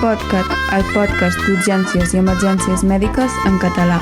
PodCat, el podcast d'urgències i emergències mèdiques en català.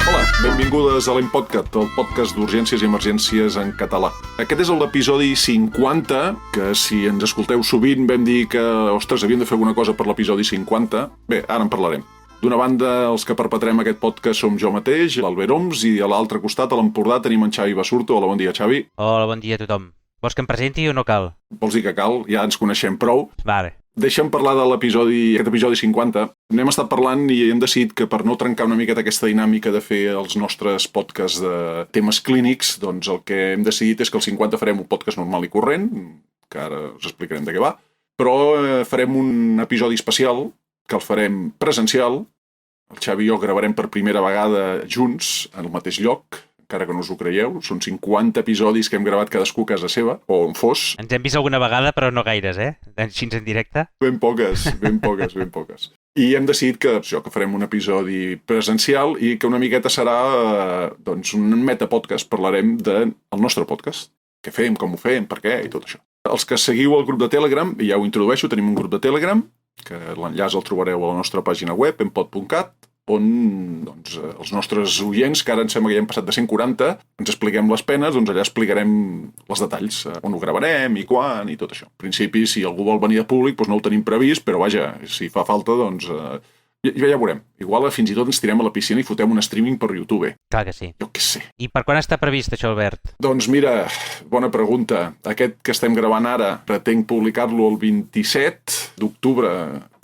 Hola, benvingudes a l'Empodcat, el podcast d'urgències i emergències en català. Aquest és l'episodi 50, que si ens escolteu sovint vam dir que, ostres, havíem de fer alguna cosa per l'episodi 50. Bé, ara en parlarem. D'una banda, els que perpetrem aquest podcast som jo mateix, l'Albert Oms, i a l'altre costat, a l'Empordà, tenim en Xavi Basurto. Hola, bon dia, Xavi. Hola, bon dia a tothom. Vols que em presenti o no cal? Vols dir que cal? Ja ens coneixem prou. Vale. Deixa'm parlar de aquest episodi 50. N'hem estat parlant i hem decidit que per no trencar una miqueta aquesta dinàmica de fer els nostres podcasts de temes clínics, doncs el que hem decidit és que el 50 farem un podcast normal i corrent, que ara us explicarem de què va, però farem un episodi especial, que el farem presencial. El Xavi i jo gravarem per primera vegada junts en el mateix lloc, encara que no us ho creieu. Són 50 episodis que hem gravat cadascú a casa seva, o on fos. Ens hem vist alguna vegada, però no gaires, Així en directe. Ben poques. I hem decidit que farem un episodi presencial i que una miqueta serà doncs, un metapodcast. Parlarem del nostre podcast. Què fem, com ho fem, per què i tot això. Els que seguiu el grup de Telegram, ja ho introdueixo, tenim un grup de Telegram, que l'enllaç el trobareu a la nostra pàgina web, empod.cat, on doncs, els nostres oients, que ara em sembla que ja hem passat de 140, ens expliquem les penes, doncs allà explicarem els detalls, on ho gravarem i quan i tot això. En principi, si algú vol venir de públic, doncs no ho tenim previst, però vaja, si fa falta, doncs ja veurem. Igual fins i tot ens tirem a la piscina i fotem un streaming per YouTube. Clar que sí. Jo què sé. I per quan està previst això, Albert? Doncs mira, bona pregunta. Aquest que estem gravant ara pretenc publicar-lo el 27 d'octubre.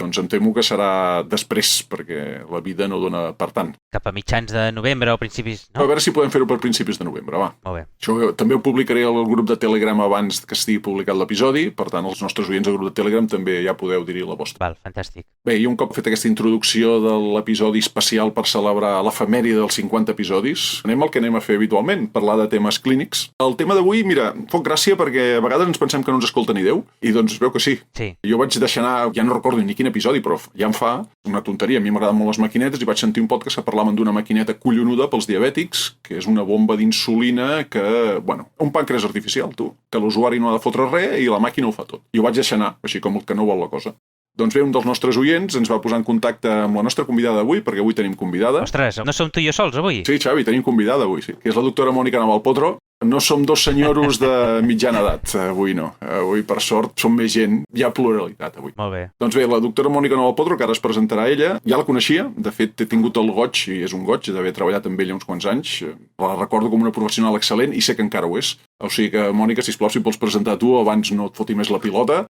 Doncs em temo que serà després, perquè la vida no dona per tant. Cap a mitjans de novembre o principis, no? A veure si podem fer-ho per principis de novembre, va. Molt bé. Això també ho publicaré al grup de Telegram abans que estigui publicat l'episodi, per tant, els nostres oients del grup de Telegram també ja podeu dir-hi la vostra. Val, fantàstic. Bé, i un cop fet aquesta introducció de l'episodi especial per celebrar l'efemèride dels 50 episodis, anem al que anem a fer habitualment, parlar de temes clínics. El tema d'avui, mira, fot gràcia perquè a vegades ens pensem que no ens escolta ni Déu, i doncs veu que sí. Sí. Jo vaig deixar anar, ja no recordo ni quin episodi, però ja em fa una tonteria. A mi m'agraden molt les maquinetes i vaig sentir un podcast que parlaven d'una maquineta collonuda pels diabètics, que és una bomba d'insulina que, bueno, un pàncreas artificial, tu, que l'usuari no ha de fotre res i la màquina ho fa tot. I ho vaig deixar anar, així com el que no vol la cosa. Doncs bé, un dels nostres oients ens va posar en contacte amb la nostra convidada d'avui, perquè avui tenim convidada. Ostres, no som tu i jo sols avui? Sí, Xavi, tenim convidada avui, sí. Que és la doctora Mònica Navalpotro. No som dos senyoros de mitjana edat, avui no. Avui, per sort, som més gent. Hi ha pluralitat, avui. Molt bé. Doncs bé, la doctora Mònica Navalpotro, que ara es presentarà ella, ja la coneixia. De fet, he tingut el goig, i és un goig, d'haver treballat amb ella uns quants anys. La recordo com una professional excel·lent i sé que encara ho és. O sigui que, Mònica, sisplau, si vols presentar tu, abans no et foti més la pilota.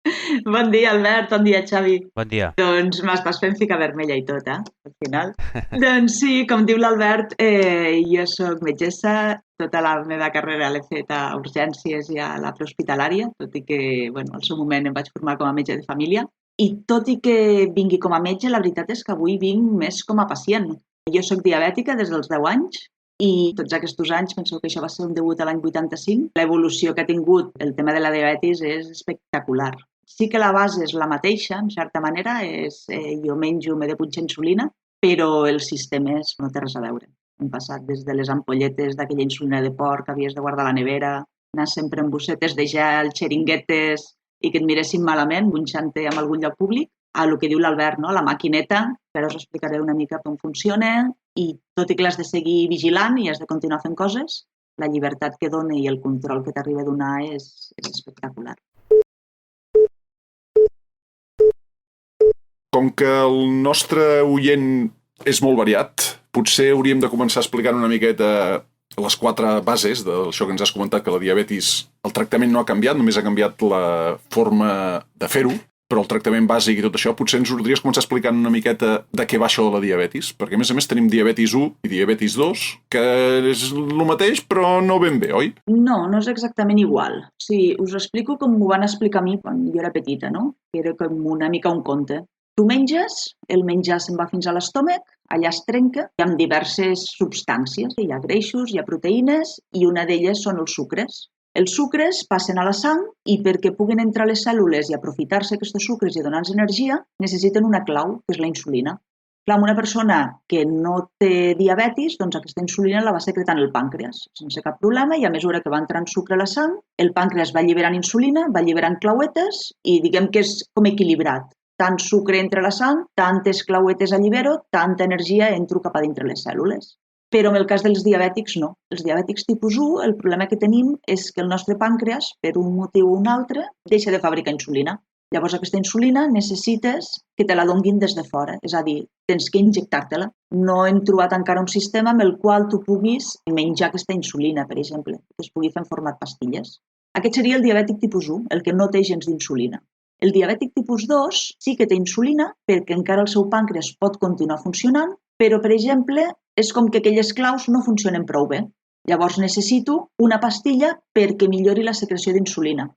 Bon dia, Albert. Bon dia, Xavi. Bon dia. Doncs m'estàs fent ficar vermella i tot, al final. Doncs sí, com diu l'Albert, jo soc metgessa. Tota la meva carrera l'he fet a urgències i a la prehospitalària, tot i que, bueno, al seu moment em vaig formar com a metge de família. I tot i que vingui com a metge, la veritat és que avui vinc més com a pacient. Jo soc diabètica des dels 10 anys i tots aquests anys, penso que això va ser un debut a l'any 85, l'evolució que ha tingut el tema de la diabetis és espectacular. Sí que la base és la mateixa, en certa manera, jo menjo, m'he de punxar insulina, però el sistema no té res a veure. Hem passat des de les ampolletes d'aquella insulina de porc que havies de guardar a la nevera, anar sempre amb bossetes de gel, xeringuetes i que et miressin malament, punxant-te en algun lloc públic, a el que diu l'Albert, no? La maquineta, que ara us explicaré una mica com funciona i tot i que l'has de seguir vigilant i has de continuar fent coses, la llibertat que dona i el control que t'arriba a donar és espectacular. Com que el nostre oient és molt variat, potser hauríem de començar explicant una miqueta les 4 bases d'això que ens has comentat, que la diabetis, el tractament no ha canviat, només ha canviat la forma de fer-ho, però el tractament bàsic i tot això, potser ens ho podries començar explicant una miqueta de què va això de la diabetis, perquè a més tenim diabetis 1 i diabetis 2, que és el mateix però no ben bé, oi? No és exactament igual. Sí, us explico com m'ho van explicar a mi quan jo era petita, no? Que era com una mica un conte. Tu menges, el menjar se'n va fins a l'estómac, allà es trenca, hi ha diverses substàncies, hi ha greixos, hi ha proteïnes i una d'elles són els sucres. Els sucres passen a la sang i perquè puguin entrar a les cèl·lules i aprofitar-se aquests sucres i donar-nos energia, necessiten una clau, que és la insulina. Clar, una persona que no té diabetis, doncs aquesta insulina la va secretant el pàncreas sense cap problema i a mesura que va entrant sucre a la sang, el pàncreas va alliberant insulina, va alliberant clauetes i diguem que és com equilibrat. Tant sucre entra a la sang, tantes clauetes allibero, tanta energia entro cap a dintre les cèl·lules. Però en el cas dels diabètics no. Els diabètics tipus 1, el problema que tenim és que el nostre pàncreas, per un motiu o un altre, deixa de fabricar insulina. Llavors aquesta insulina necessites que te la donguin des de fora, és a dir, tens que injectar-te-la. No hem trobat encara un sistema amb el qual tu puguis menjar aquesta insulina, per exemple, que es pugui fer en format pastilles. Aquest seria el diabètic tipus 1, el que no té gens d'insulina. El diabètic tipus 2 sí que té insulina perquè encara el seu pàncreas pot continuar funcionant, però, per exemple, és com que aquelles claus no funcionen prou bé. Llavors necessito una pastilla perquè millori la secreció d'insulina.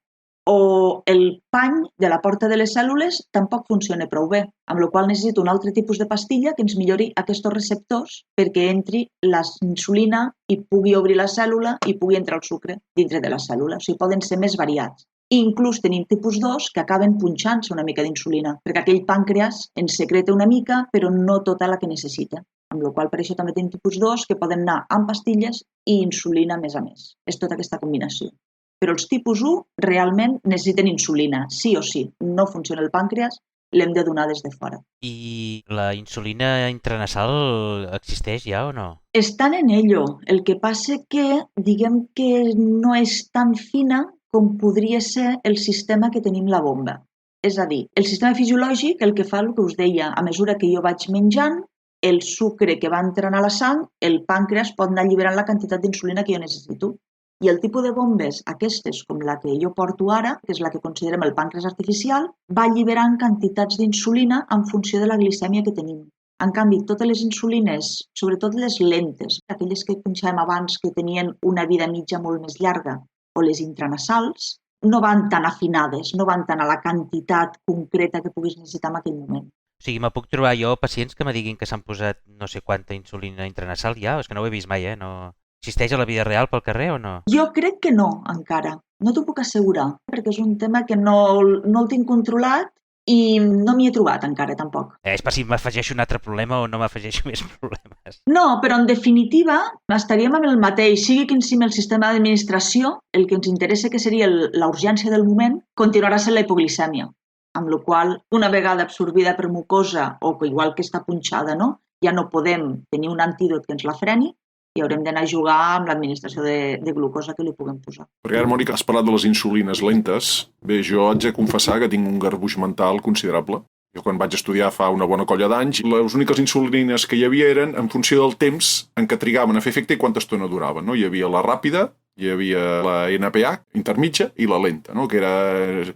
O el pany de la porta de les cèl·lules tampoc funciona prou bé, amb la qual cosa necessito un altre tipus de pastilla que ens millori aquests receptors perquè entri la insulina i pugui obrir la cèl·lula i pugui entrar el sucre dintre de la cèl·lula. O sigui, poden ser més variats. I inclús tenim tipus 2 que acaben punxant-se una mica d'insulina, perquè aquell pàncreas ens secreta una mica, però no tota la que necessita. Amb la qual cosa per això també tenim tipus 2 que poden anar amb pastilles i insulina a més. És tota aquesta combinació. Però els tipus 1 realment necessiten insulina, sí o sí. No funciona el pàncreas, l'hem de donar des de fora. I la insulina intranasal existeix ja o no? Estan en ello. El que passa que, diguem que no és tan fina com podria ser el sistema que tenim la bomba. És a dir, el sistema fisiològic el que fa el que us deia, a mesura que jo vaig menjant, el sucre que va entrant a la sang, el pàncreas pot anar alliberant la quantitat d'insulina que jo necessito. I el tipus de bombes, aquestes com la que jo porto ara, que és la que considerem el pàncreas artificial, va alliberant quantitats d'insulina en funció de la glicèmia que tenim. En canvi, totes les insulines, sobretot les lentes, aquelles que punxàvem abans que tenien una vida mitja molt més llarga, o les intranasals, no van tan afinades, no van tan a la quantitat concreta que puguis necessitar en aquell moment. O sigui, me puc trobar jo pacients que me diguin que s'han posat no sé quanta insulina intranasal ja? És que no ho he vist mai, No... Existeix a la vida real pel carrer o no? Jo crec que no, encara. No t'ho puc assegurar, perquè és un tema que no el tinc controlat i no m'hi he trobat encara, tampoc. És per si m'afegeixo un altre problema o no m'afegeixo més problemes. No, però en definitiva estaríem amb el mateix. Sigui quin sigui el sistema d'administració, el que ens interessa que seria la urgència del moment, continuarà sent la hipoglicèmia. Amb la qual cosa, una vegada absorbida per mucosa o que igual que està punxada, no? Ja no podem tenir un antídot que ens la freni i haurem d'anar a jugar amb l'administració de glucosa que li puguem posar. Perquè ara, Mònica, has parlat de les insulines lentes. Bé, jo haig de confessar que tinc un garbuix mental considerable. Jo quan vaig estudiar fa una bona colla d'anys, les úniques insulines que hi havia eren en funció del temps en què trigaven a fer efecte i quanta estona duraven. No? Hi havia la ràpida, hi havia la NPH, intermitja, i la lenta, no? Que era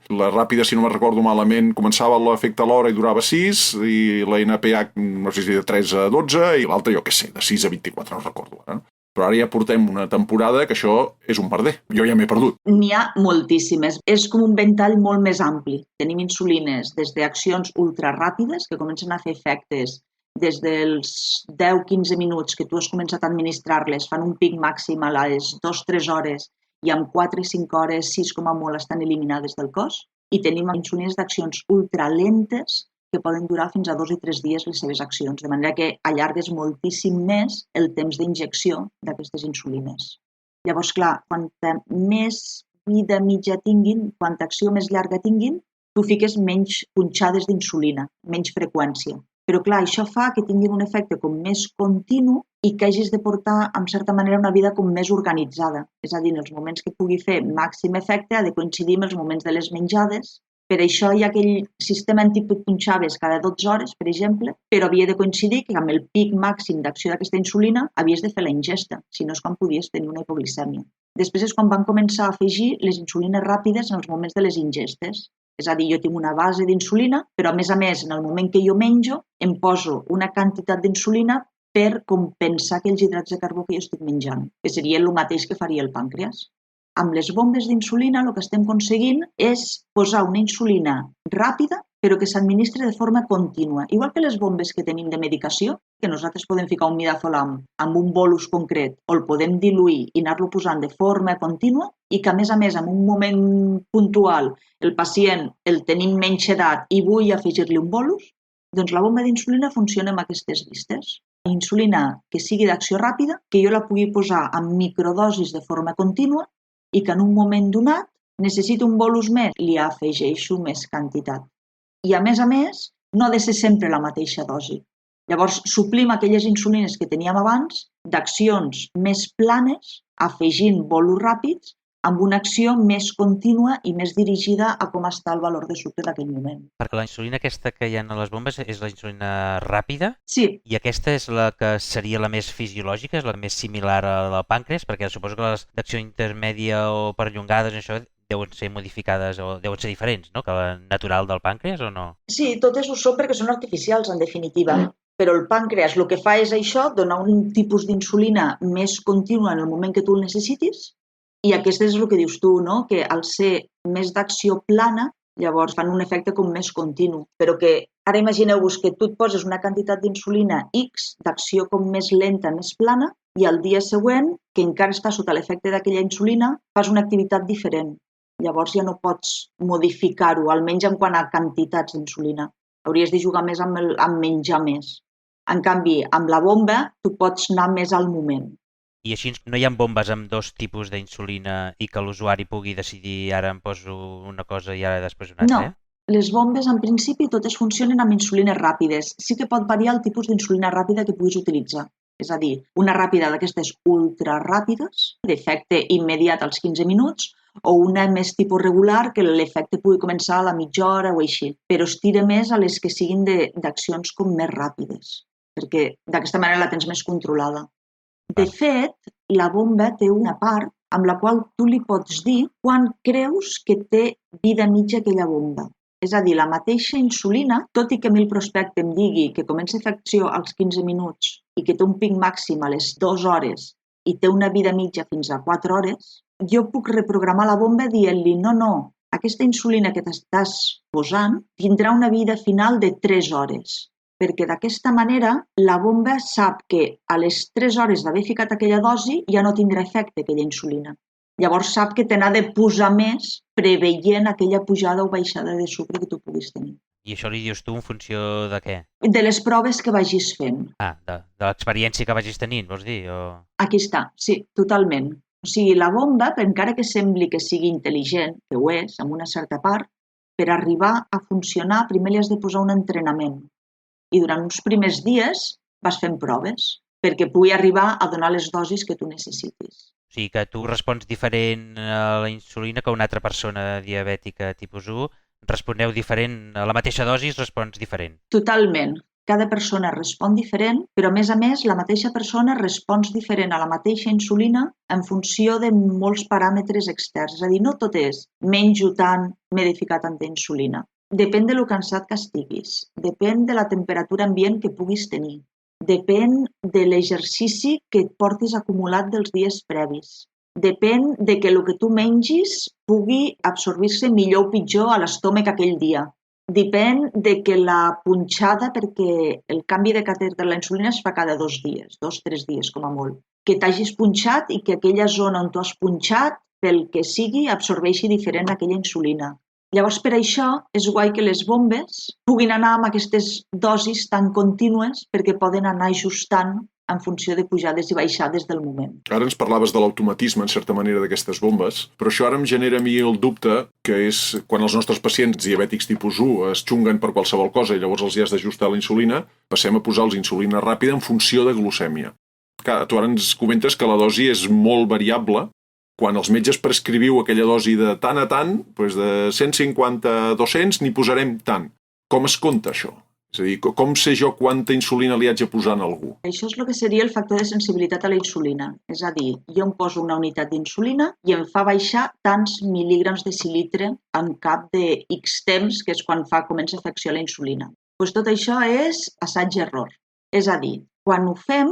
la ràpida, si no me'n recordo malament, començava l'efecte a l'hora i durava 6, i la NPH, no sé si de 3 a 12, i l'altra, jo què sé, de 6 a 24, no recordo. Però ara ja portem una temporada que això és un merder. Jo ja m'he perdut. N'hi ha moltíssimes. És com un ventall molt més ampli. Tenim insulines des d'accions ultraràpides que comencen a fer efectes des dels 10-15 minuts que tu has començat a administrar-les, fan un pic màxim a les 2-3 hores i en 4-5 hores, 6 com a molt, estan eliminades del cos. I tenim insulines d'accions ultralentes que poden durar fins a 2 i 3 dies les seves accions, de manera que allargues moltíssim més el temps d'injecció d'aquestes insulines. Llavors, clar, quanta més vida mitja tinguin, quanta acció més llarga tinguin, tu fiques menys punxades d'insulina, menys freqüència. Però clar, això fa que tinguin un efecte com més continu i que hagis de portar, en certa manera, una vida com més organitzada. És a dir, en els moments que pugui fer màxim efecte ha de coincidir amb els moments de les menjades. Per això hi ha aquell sistema antic que punxaves cada 12 hores, per exemple, però havia de coincidir que amb el pic màxim d'acció d'aquesta insulina havies de fer la ingesta, si no és quan podies tenir una hipoglicèmia. Després és quan van començar a afegir les insulines ràpides en els moments de les ingestes. És a dir, jo tinc una base d'insulina, però a més, en el moment que jo menjo, em poso una quantitat d'insulina per compensar aquells hidrats de carbó que jo estic menjant, que seria el mateix que faria el pàncreas. Amb les bombes d'insulina el que estem aconseguint és posar una insulina ràpida però que s'administra de forma contínua. Igual que les bombes que tenim de medicació, que nosaltres podem ficar un midazolam amb un bolus concret o el podem diluir i anar-lo posant de forma contínua i que, a més, en un moment puntual el pacient el tenim menys edat i vull afegir-li un bolus, Doncs la bomba d'insulina funciona amb aquestes llistes. Insulina que sigui d'acció ràpida, que jo la pugui posar en microdosis de forma contínua i que en un moment donat necessito un bolus més, li afegeixo més quantitat. I a més, no ha de ser sempre la mateixa dosi. Llavors, suplim aquelles insulines que teníem abans d'accions més planes, afegint bolus ràpids, amb una acció més contínua i més dirigida a com està el valor de sucre d'aquell moment. Perquè la insulina aquesta que hi ha a les bombes és la insulina ràpida Sí, i aquesta és la que seria la més fisiològica, és la més similar a la del pàncreas, perquè suposo que les d'acció intermèdia o perllongades, això deuen ser modificades o deuen ser diferents, no?, que la natural del pàncreas o no? sí, totes ho són perquè són artificials, en definitiva. Però el pàncreas el que fa és això, donar un tipus d'insulina més contínua en el moment que tu el necessitis, i aquest és el que dius tu, no?, que al ser més d'acció plana, llavors fan un efecte com més continu. Però que ara imagineu-vos que tu et poses una quantitat d'insulina X d'acció com més lenta, més plana, i al dia següent, que encara està sota l'efecte d'aquella insulina, fas una activitat diferent. Llavors ja no pots modificar-ho, almenys en quant a quantitats d'insulina. Hauries de jugar més amb menjar més. En canvi, amb la bomba, tu pots anar més al moment. I així no hi ha bombes amb dos tipus d'insulina i que l'usuari pugui decidir ara em poso una cosa i ara després una altra? No, les bombes en principi totes funcionen amb insulines ràpides. Sí que pot variar el tipus d'insulina ràpida que puguis utilitzar. És a dir, una ràpida d'aquestes ultraràpides, d'efecte immediat als 15 minuts, o una més tipus regular que l'efecte pugui començar a la mitja hora o així. Però es tira més a les que siguin d'accions com més ràpides, perquè d'aquesta manera la tens més controlada. De fet, la bomba té una part amb la qual tu li pots dir quan creus que té vida mitja aquella bomba. És a dir, la mateixa insulina, tot i que a mi el prospecte em digui que comença a fer acció als 15 minuts i que té un pic màxim a les 2 hores i té una vida mitja fins a 4 hores, jo puc reprogramar la bomba dient-li no, aquesta insulina que t'estàs posant tindrà una vida final de 3 hores. Perquè d'aquesta manera la bomba sap que a les 3 hores d'haver ficat aquella dosi ja no tindrà efecte aquella insulina. Llavors sap que te n'ha de posar més preveient aquella pujada o baixada de sucre que tu puguis tenir. I això li dius tu en funció de què? De les proves que vagis fent. De l'experiència que vagis tenint, vols dir? Aquí està, sí, totalment. O sigui, la bomba, encara que sembli que sigui intel·ligent, que ho és, en una certa part, per arribar a funcionar primer li has de posar un entrenament. I durant uns primers dies vas fent proves perquè pugui arribar a donar les dosis que tu necessitis. O sigui que tu respons diferent a la insulina que una altra persona diabètica tipus 1, responeu diferent, a la mateixa dosi respons diferent. Totalment. Cada persona respon diferent, però a més, la mateixa persona respons diferent a la mateixa insulina en funció de molts paràmetres externs. És a dir, no tot és menjo tant, m'he de ficar tanta insulina. Depèn de lo cansat que estiguis, depèn de la temperatura ambient que puguis tenir, depèn de l'exercici que et portis acumulat dels dies previs, depèn de que el que tu mengis pugui absorbir-se millor o pitjor a l'estómac aquell dia. Depèn de que la punxada, perquè el canvi de catè de la insulina es fa cada 2 dies, 2-3 dies com a molt, que t'hagis punxat i que aquella zona on tu has punxat, pel que sigui, absorbeixi diferent aquella insulina. Llavors, per això, és guai que les bombes puguin anar amb aquestes dosis tan contínues perquè poden anar ajustant en funció de pujades i baixades del moment. Ara ens parlaves de l'automatisme, en certa manera, d'aquestes bombes, però això ara em genera a mi el dubte que és quan els nostres pacients diabètics tipus 1 es xunguen per qualsevol cosa i llavors els hi has d'ajustar la insulina, passem a posar-los insulina ràpida en funció de glucèmia. Clar, tu ara ens comentes que la dosi és molt variable. Quan els metges prescriviu aquella dosi de tant a tant, doncs de 150 a 200 n'hi posarem tant. Com es compta això? És a dir, com sé jo quanta insulina li haig de posar a algú? Això és el que seria el factor de sensibilitat a la insulina. És a dir, jo em poso una unitat d'insulina i em fa baixar tants mil·lígrams de decilitre en cap de X temps, que és quan comença a fer acció la insulina. Doncs tot això és assaig-error. És a dir, quan ho fem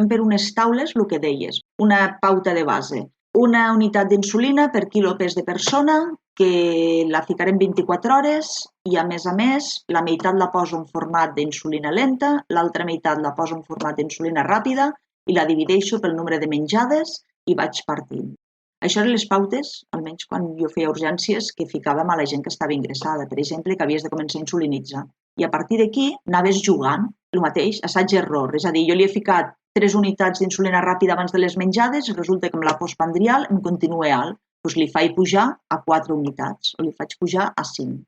per unes taules, el que deies, una pauta de base. Una unitat d'insulina per quilo pes de persona, que la ficarem 24 hores i, a més, la meitat la poso en format d'insulina lenta, l'altra meitat la poso en format d'insulina ràpida i la divideixo pel nombre de menjades i vaig partint. Això eren les pautes, almenys quan jo feia urgències, que ficàvem a la gent que estava ingressada, per exemple, que havies de començar a insulinitzar. I a partir d'aquí anaves jugant, el mateix, assaig-error. És a dir, jo li he ficat 3 unitats d'insulina ràpida abans de les menjades i resulta que amb la postprandial em continua alt. Doncs li faig pujar a 4 unitats o li faig pujar a 5.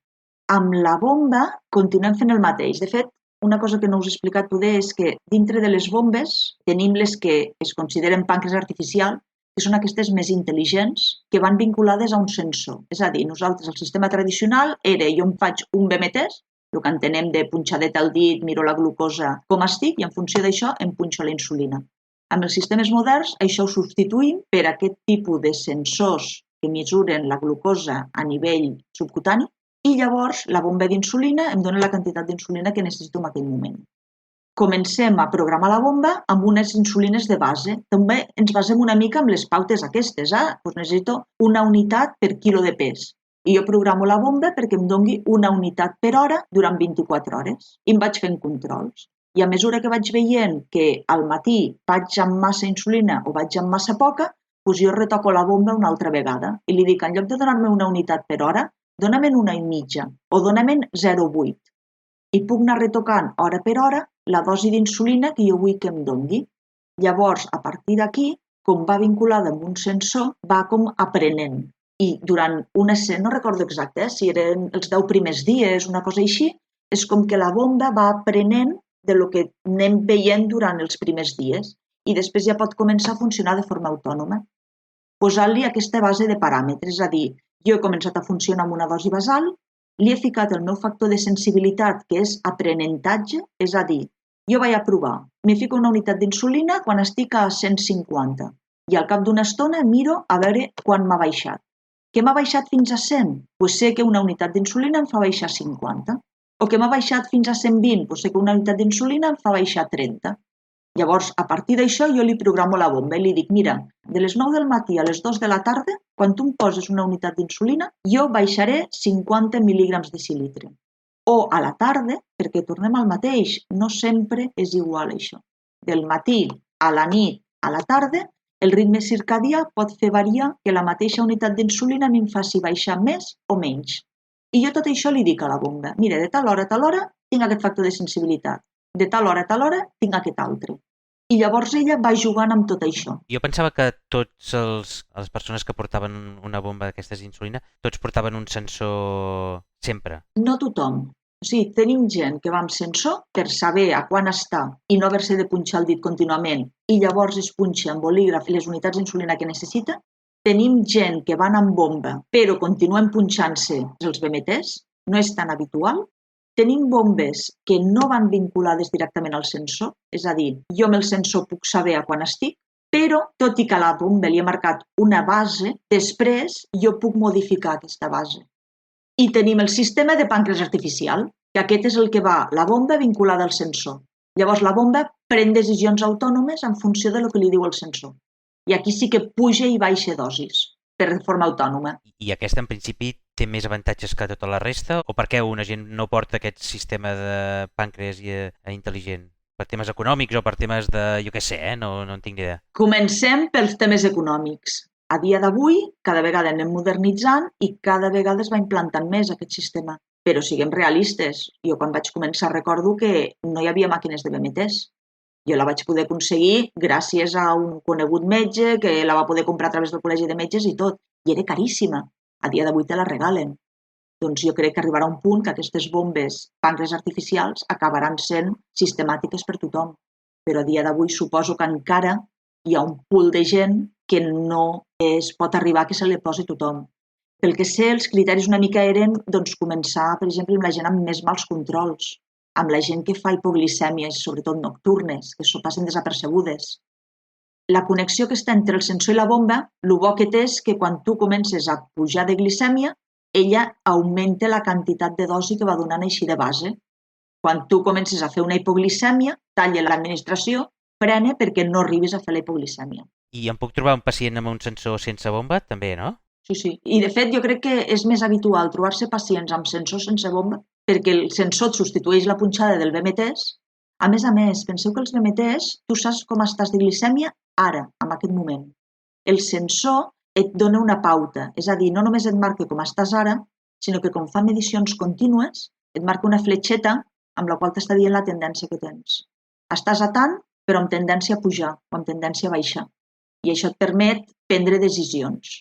Amb la bomba continuem fent el mateix. De fet, una cosa que no us he explicat poder és que dintre de les bombes tenim les que es consideren pàncreas artificial, que són aquestes més intel·ligents, que van vinculades a un sensor. És a dir, nosaltres, el sistema tradicional era, jo em faig un BMTs, el que entenem de punxadeta al dit, miro la glucosa com estic i en funció d'això em punxo la insulina. Amb els sistemes moderns això ho substituïm per aquest tipus de sensors que mesuren la glucosa a nivell subcutani i llavors la bomba d'insulina em dona la quantitat d'insulina que necessito en aquell moment. Comencem a programar la bomba amb unes insulines de base. També ens basem una mica amb les pautes aquestes. Doncs necessito una unitat per quilo de pes. I jo programo la bomba perquè em doni una unitat per hora durant 24 hores. I em vaig fent controls. I a mesura que vaig veient que al matí vaig amb massa insulina o vaig amb massa poca, doncs jo retoco la bomba una altra vegada. I li dic, en lloc de donar-me una unitat per hora, dóna-me'n 1,5 o dóna-me'n 0,8. I puc anar retocant hora per hora la dosi d'insulina que jo vull que em doni. Llavors, a partir d'aquí, com va vinculada amb un sensor, va com aprenent. I durant no recordo exacte, si eren els 10 primers dies, una cosa així, és com que la bomba va aprenent de lo que anem veient durant els primers dies i després ja pot començar a funcionar de forma autònoma. Posant-li aquesta base de paràmetres, és a dir, jo he començat a funcionar amb una dosi basal, li he ficat el meu factor de sensibilitat, que és aprenentatge, és a dir, jo vaig a provar, m'hi fico una unitat d'insulina quan estic a 150 i al cap d'una estona miro a veure quan m'ha baixat. Que m'ha baixat fins a 100? Doncs sé que una unitat d'insulina em fa baixar 50. O que m'ha baixat fins a 120? Doncs sé que una unitat d'insulina em fa baixar 30. Llavors, a partir d'això, jo li programo la bomba i li dic, mira, de les 9 del matí a les 2 de la tarda, quan tu em poses una unitat d'insulina, jo baixaré 50 mil·lígrams de decilitre. O a la tarda, perquè tornem al mateix, no sempre és igual això. Del matí a la nit a la tarda, el ritme circadià pot fer variar que la mateixa unitat d'insulina em faci baixar més o menys. I jo tot això li dic a la bomba. Mira, de tal hora a tal hora tinc aquest factor de sensibilitat. De tal hora a tal hora tinc aquest altre. I llavors ella va jugant amb tot això. Jo pensava que tots les persones que portaven una bomba d'aquestes d'insulina, tots portaven un sensor sempre. No tothom. O sigui, tenim gent que va amb sensor per saber a quan està i no haver-se de punxar el dit contínuament i llavors es punxa amb bolígraf les unitats d'insulina que necessita. Tenim gent que van amb bomba però continuen punxant-se els BMTs, no és tan habitual. Tenim bombes que no van vinculades directament al sensor, és a dir, jo amb el sensor puc saber a quan estic, però tot i que a la bomba li he marcat una base, després jo puc modificar aquesta base. I tenim el sistema de pàncreas artificial, que aquest és el que va, la bomba vinculada al sensor. Llavors la bomba pren decisions autònomes en funció de lo que li diu el sensor. I aquí sí que puja i baixa dosis, de forma autònoma. I aquesta, en principi, té més avantatges que tota la resta? O per què una gent no porta aquest sistema de pàncreas intel·ligent? Per temes econòmics o per temes de, jo què sé, no en tinc ni idea. Comencem pels temes econòmics. A dia d'avui, cada vegada anem modernitzant i cada vegada es va implantant més aquest sistema. Però siguem realistes. Jo quan vaig començar recordo que no hi havia màquines de BMTs. Jo la vaig poder aconseguir gràcies a un conegut metge que la va poder comprar a través del col·legi de metges i tot. I era caríssima. A dia d'avui te la regalen. Doncs jo crec que arribarà un punt que aquestes bombes pàncreas artificials acabaran sent sistemàtiques per tothom. Però a dia d'avui suposo que encara hi ha un pool de gent que no es pot arribar a que se li posi tothom. Pel que sé, els criteris una mica eren començar, per exemple, amb la gent amb més mals controls, amb la gent que fa hipoglicèmies, sobretot nocturnes, que passen desapercebudes. La connexió que està entre el sensor i la bomba, el bo que té és que quan tu comences a pujar de glicèmia, ella augmenta la quantitat de dosi que va donant així de base. Quan tu comences a fer una hipoglicèmia, talla l'administració, frena perquè no arribis a fer la hipoglicèmia. I em puc trobar un pacient amb un sensor sense bomba, també, no? Sí. I de fet jo crec que és més habitual trobar-se pacients amb sensor sense bomba perquè el sensor et substitueix la punxada del BMTs. A més, penseu que els BMTs, tu saps com estàs de glicèmia ara, en aquest moment. El sensor et dona una pauta, és a dir, no només et marca com estàs ara, sinó que com fa medicions contínues, et marca una fletxeta amb la qual t'està dient la tendència que tens. Estàs a tant, però amb tendència a pujar o amb tendència a baixar. I això et permet prendre decisions.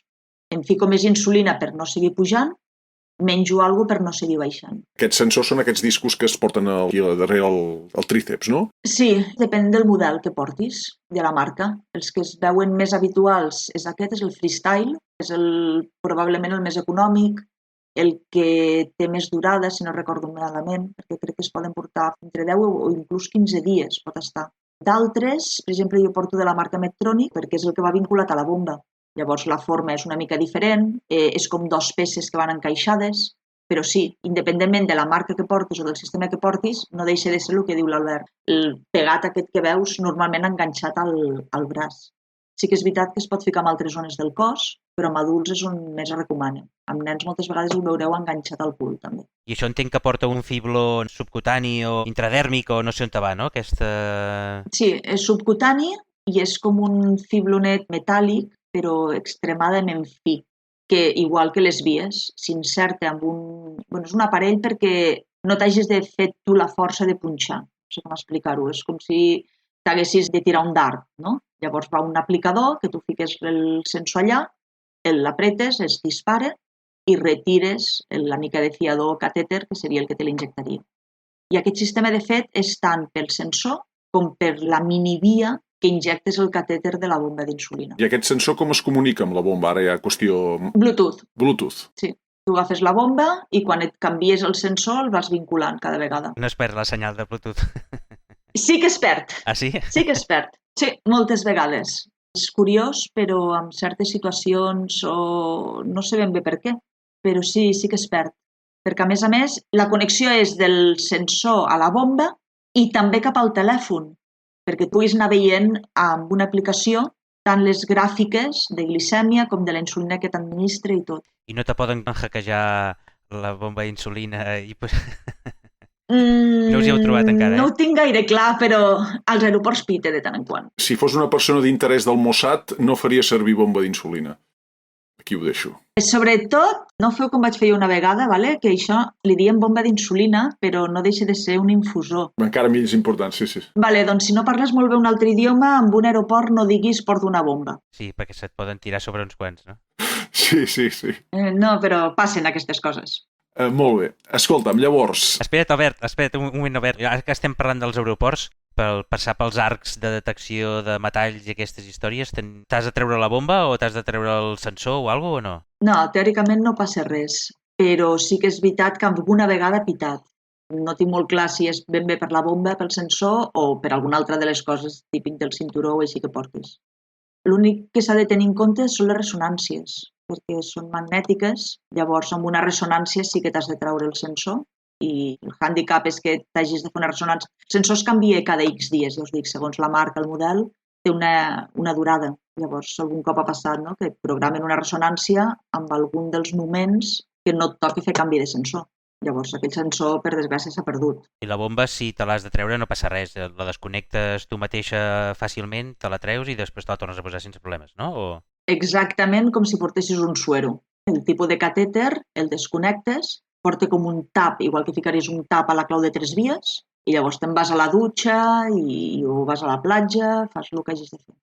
Em fico més insulina per no seguir pujant, menjo alguna cosa per no seguir baixant. Aquests sensors són aquests discos que es porten aquí darrere el tríceps, no? Sí, depèn del model que portis, de la marca. Els que es veuen més habituals és aquest, és el Freestyle, és probablement el més econòmic, el que té més durada, si no recordo malament, perquè crec que es poden portar entre 10 o inclús 15 dies pot estar. D'altres, per exemple, jo porto de la marca Medtronic perquè és el que va vinculat a la bomba. Llavors la forma és una mica diferent, és com 2 peces que van encaixades, però sí, independentment de la marca que portis o del sistema que portis, no deixa de ser el que diu l'Albert. El pegat aquest que veus normalment enganxat al braç. Sí que és veritat que es pot ficar en altres zones del cos, però amb adults és on més es recomana. Amb nens moltes vegades ho veureu enganxat al cul, també. I això entenc que porta un fibló subcutani o intradèrmic o no sé on te va, no? Sí, és subcutani i és com un fiblonet metàl·lic, però extremadament fi, que igual que les vies, s'inserta amb un... és un aparell perquè no t'hagis de fer tu la força de punxar. No sé com explicar-ho. És com si t'haguessis de tirar un dard, no? Llavors va un aplicador que tu fiques el sensor allà, l'apretes, es dispara i retires la mica de fiador o catèter, que seria el que te l'injectaria. I aquest sistema, de fet, és tant pel sensor com per la minivia que injectes el catèter de la bomba d'insulina. I aquest sensor com es comunica amb la bomba? Ara hi ha qüestió... Bluetooth. Sí. Tu agafes la bomba i quan et canvies el sensor el vas vinculant cada vegada. No es perd la senyal de Bluetooth. Sí que es perd. Ah, sí? Sí que es perd. Sí, moltes vegades. És curiós, però en certes situacions o no sé ben bé per què, però sí que es perd. Perquè, a més, la connexió és del sensor a la bomba i també cap al telèfon, perquè puguis anar veient amb una aplicació tant les gràfiques de glicèmia com de la insulina que t'administra i tot. I no te poden hackejar la bomba d'insulina i... No us hi heu trobat encara, No ho tinc gaire clar, però als aeroports pita de tant en quant. Si fos una persona d'interès del Mossad, no faria servir bomba d'insulina. Aquí ho deixo. Sobretot, no feu com vaig fer jo una vegada, vale? Que això li diem bomba d'insulina, però no deixa de ser un infusor. Encara més important, sí. Vale, doncs si no parles molt bé un altre idioma, amb un aeroport no diguis porto una bomba. Sí, perquè se't poden tirar sobre uns quants, no? Sí. No, però passen aquestes coses. Molt bé. Escolta'm, llavors... Espera't un moment, Albert. Ara que estem parlant dels aeroports, per passar pels arcs de detecció de metalls i aquestes històries, t'has de treure la bomba o t'has de treure el sensor o alguna cosa o no? No, teòricament no passa res, però sí que és veritat que alguna vegada ha pitat. No tinc molt clar si és ben bé per la bomba, pel sensor o per alguna altra de les coses típic del cinturó o així que portis. L'únic que s'ha de tenir en compte són les ressonàncies, perquè són magnètiques, llavors amb una ressonància sí que t'has de treure el sensor i el hàndicap és que t'hagis de fer una ressonància. El sensor es canvia cada X dies, ja us dic, segons la marca, el model, té una durada. Llavors, algun cop ha passat, no?, que programen una ressonància amb algun dels moments que no et toqui fer canvi de sensor. Llavors, aquell sensor, per desgràcia, s'ha perdut. I la bomba, si te l'has de treure, no passa res. La desconnectes tu mateixa fàcilment, te la treus i després te la tornes a posar sense problemes, no? Exactament com si portessis un suero. El tipus de catèter el desconnectes, porta com un tap, igual que ficaries un tap a la clau de 3 vies, i llavors te'n vas a la dutxa o vas a la platja, fas el que hagis de fer.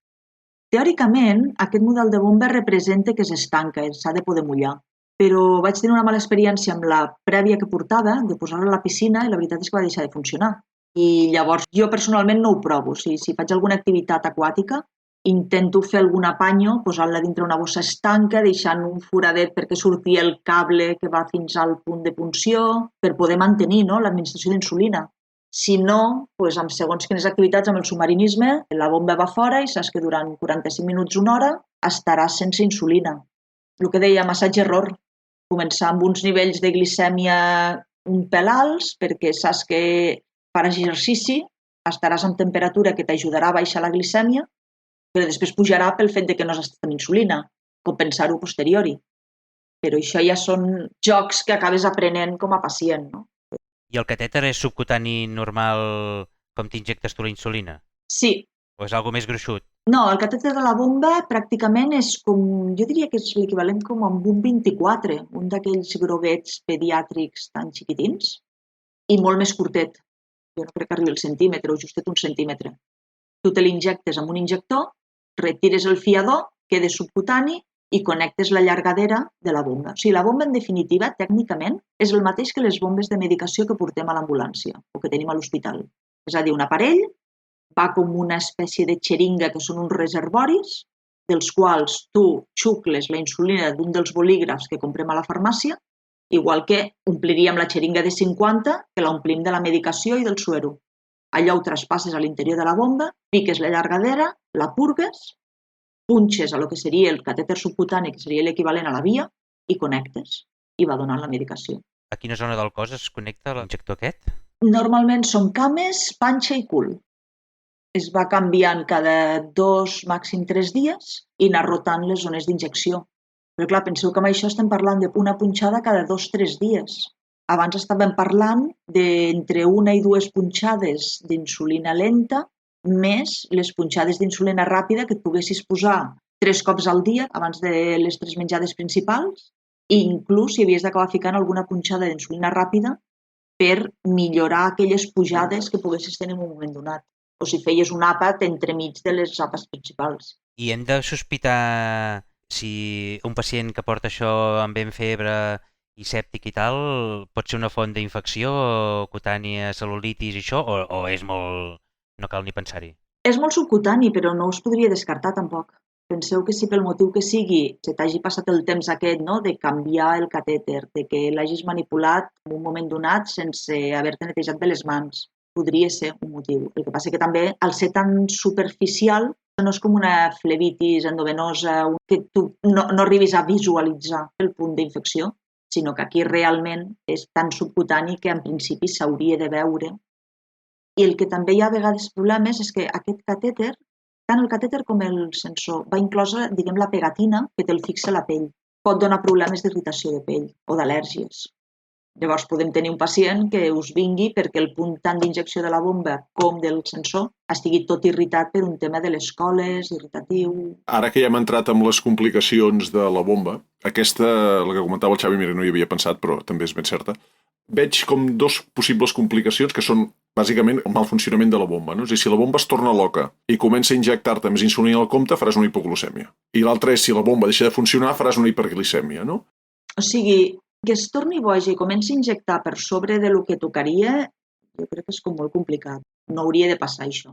Teòricament, aquest model de bomba representa que s'estanca, s'ha de poder mullar. Però vaig tenir una mala experiència amb la prèvia que portava, de posar-la a la piscina, i la veritat és que va deixar de funcionar. I llavors jo personalment no ho provo. Si faig alguna activitat aquàtica, intento fer algun apanyo, posant-la dintre una bossa estanca, deixant un foradet perquè surti el cable que va fins al punt de punció, per poder mantenir, no?, l'administració d'insulina. Si no, doncs amb segons quines activitats amb el submarinisme, la bomba va fora i saps que durant 45 minuts, una hora, estaràs sense insulina. El que deia, massatge-error. Començar amb uns nivells de glicèmia un pèl alts, perquè saps que faràs exercici, estaràs amb temperatura que t'ajudarà a baixar la glicèmia, però després pujarà pel fet que no has estat amb insulina, compensar-ho a posteriori. Però això ja són jocs que acabes aprenent com a pacient, no? I el catèter és subcutani normal com t'injectes tu la insulina? Sí. O és algo més gruixut? No, el catèter de la bomba pràcticament és com, jo diria que és l'equivalent com amb un 24, un d'aquells groguets pediàtrics tan xiquitins, i molt més curtet. jo no crec que arribi al centímetre o justet un centímetre. Tu te l'injectes amb un injector, retires el fiador, queda subcutani i connectes la llargadera de la bomba. O sigui, la bomba, en definitiva, tècnicament, és el mateix que les bombes de medicació que portem a l'ambulància o que tenim a l'hospital. És a dir, un aparell va com una espècie de xeringa que són uns reservoris dels quals tu xucles la insulina d'un dels bolígrafs que comprem a la farmàcia, igual que ompliríem la xeringa de 50 que l'omplim de la medicació i del suero. Allò ho traspasses a l'interior de la bomba, piques la llargadera, la purgues, punxes a lo que seria el catèter subcutani, que seria l'equivalent a la via, i connectes i va donant la medicació. A quina zona del cos es connecta l'injector aquest? Normalment són cames, panxa i cul. Es va canviant cada 2, màxim 3 dies i anar rotant les zones d'injecció. Però clar, penseu que amb això estem parlant d'una punxada cada 2-3 dies. Abans estàvem parlant d'entre 1 i 2 punxades d'insulina lenta més les punxades d'insulina ràpida que et poguessis posar 3 cops al dia abans de les 3 menjades principals i inclús si havies d'acabar ficant alguna punxada d'insulina ràpida per millorar aquelles pujades que poguessis tenir en un moment donat. O si feies un àpat entremig de les àpats principals. I hem de sospitar si un pacient que porta això amb ben febre i sèptic i tal pot ser una font d'infecció cutània, cel·lulitis i això, o és molt... no cal ni pensar-hi? És molt subcutani, però no us podria descartar tampoc. Penseu que si pel motiu que sigui se t'hagi passat el temps aquest, no?, de canviar el catèter, de que l'hagis manipulat en un moment donat sense haver-te netejat bé les mans, podria ser un motiu. El que passa que també, al ser tan superficial, no és com una flebitis endovenosa que tu no arribis a visualitzar el punt d'infecció, sinó que aquí realment és tan subcutani que en principi s'hauria de veure. I el que també hi ha a vegades problemes és que aquest catèter, tant el catèter com el sensor, va inclosa, diguem, la pegatina que te'l fixa a la pell. Pot donar problemes d'irritació de pell o d'al·lèrgies. Llavors podem tenir un pacient que us vingui perquè el punt tant d'injecció de la bomba com del sensor estigui tot irritat per un tema de les coles, irritatiu... Ara que ja hem entrat amb les complicacions de la bomba, aquesta, la que comentava el Xavi, mira, no hi havia pensat, però també és ben certa, veig com 2 possibles complicacions que són bàsicament el mal funcionament de la bomba. No? És a dir, si la bomba es torna loca i comença a injectar-te més insulina al compte, faràs una hipoglucèmia. I l'altre és, si la bomba deixa de funcionar, faràs una hiperglicèmia, no? O sigui, que es torni boja i comenci a injectar per sobre de lo que tocaria, jo crec que és com molt complicat. No hauria de passar això.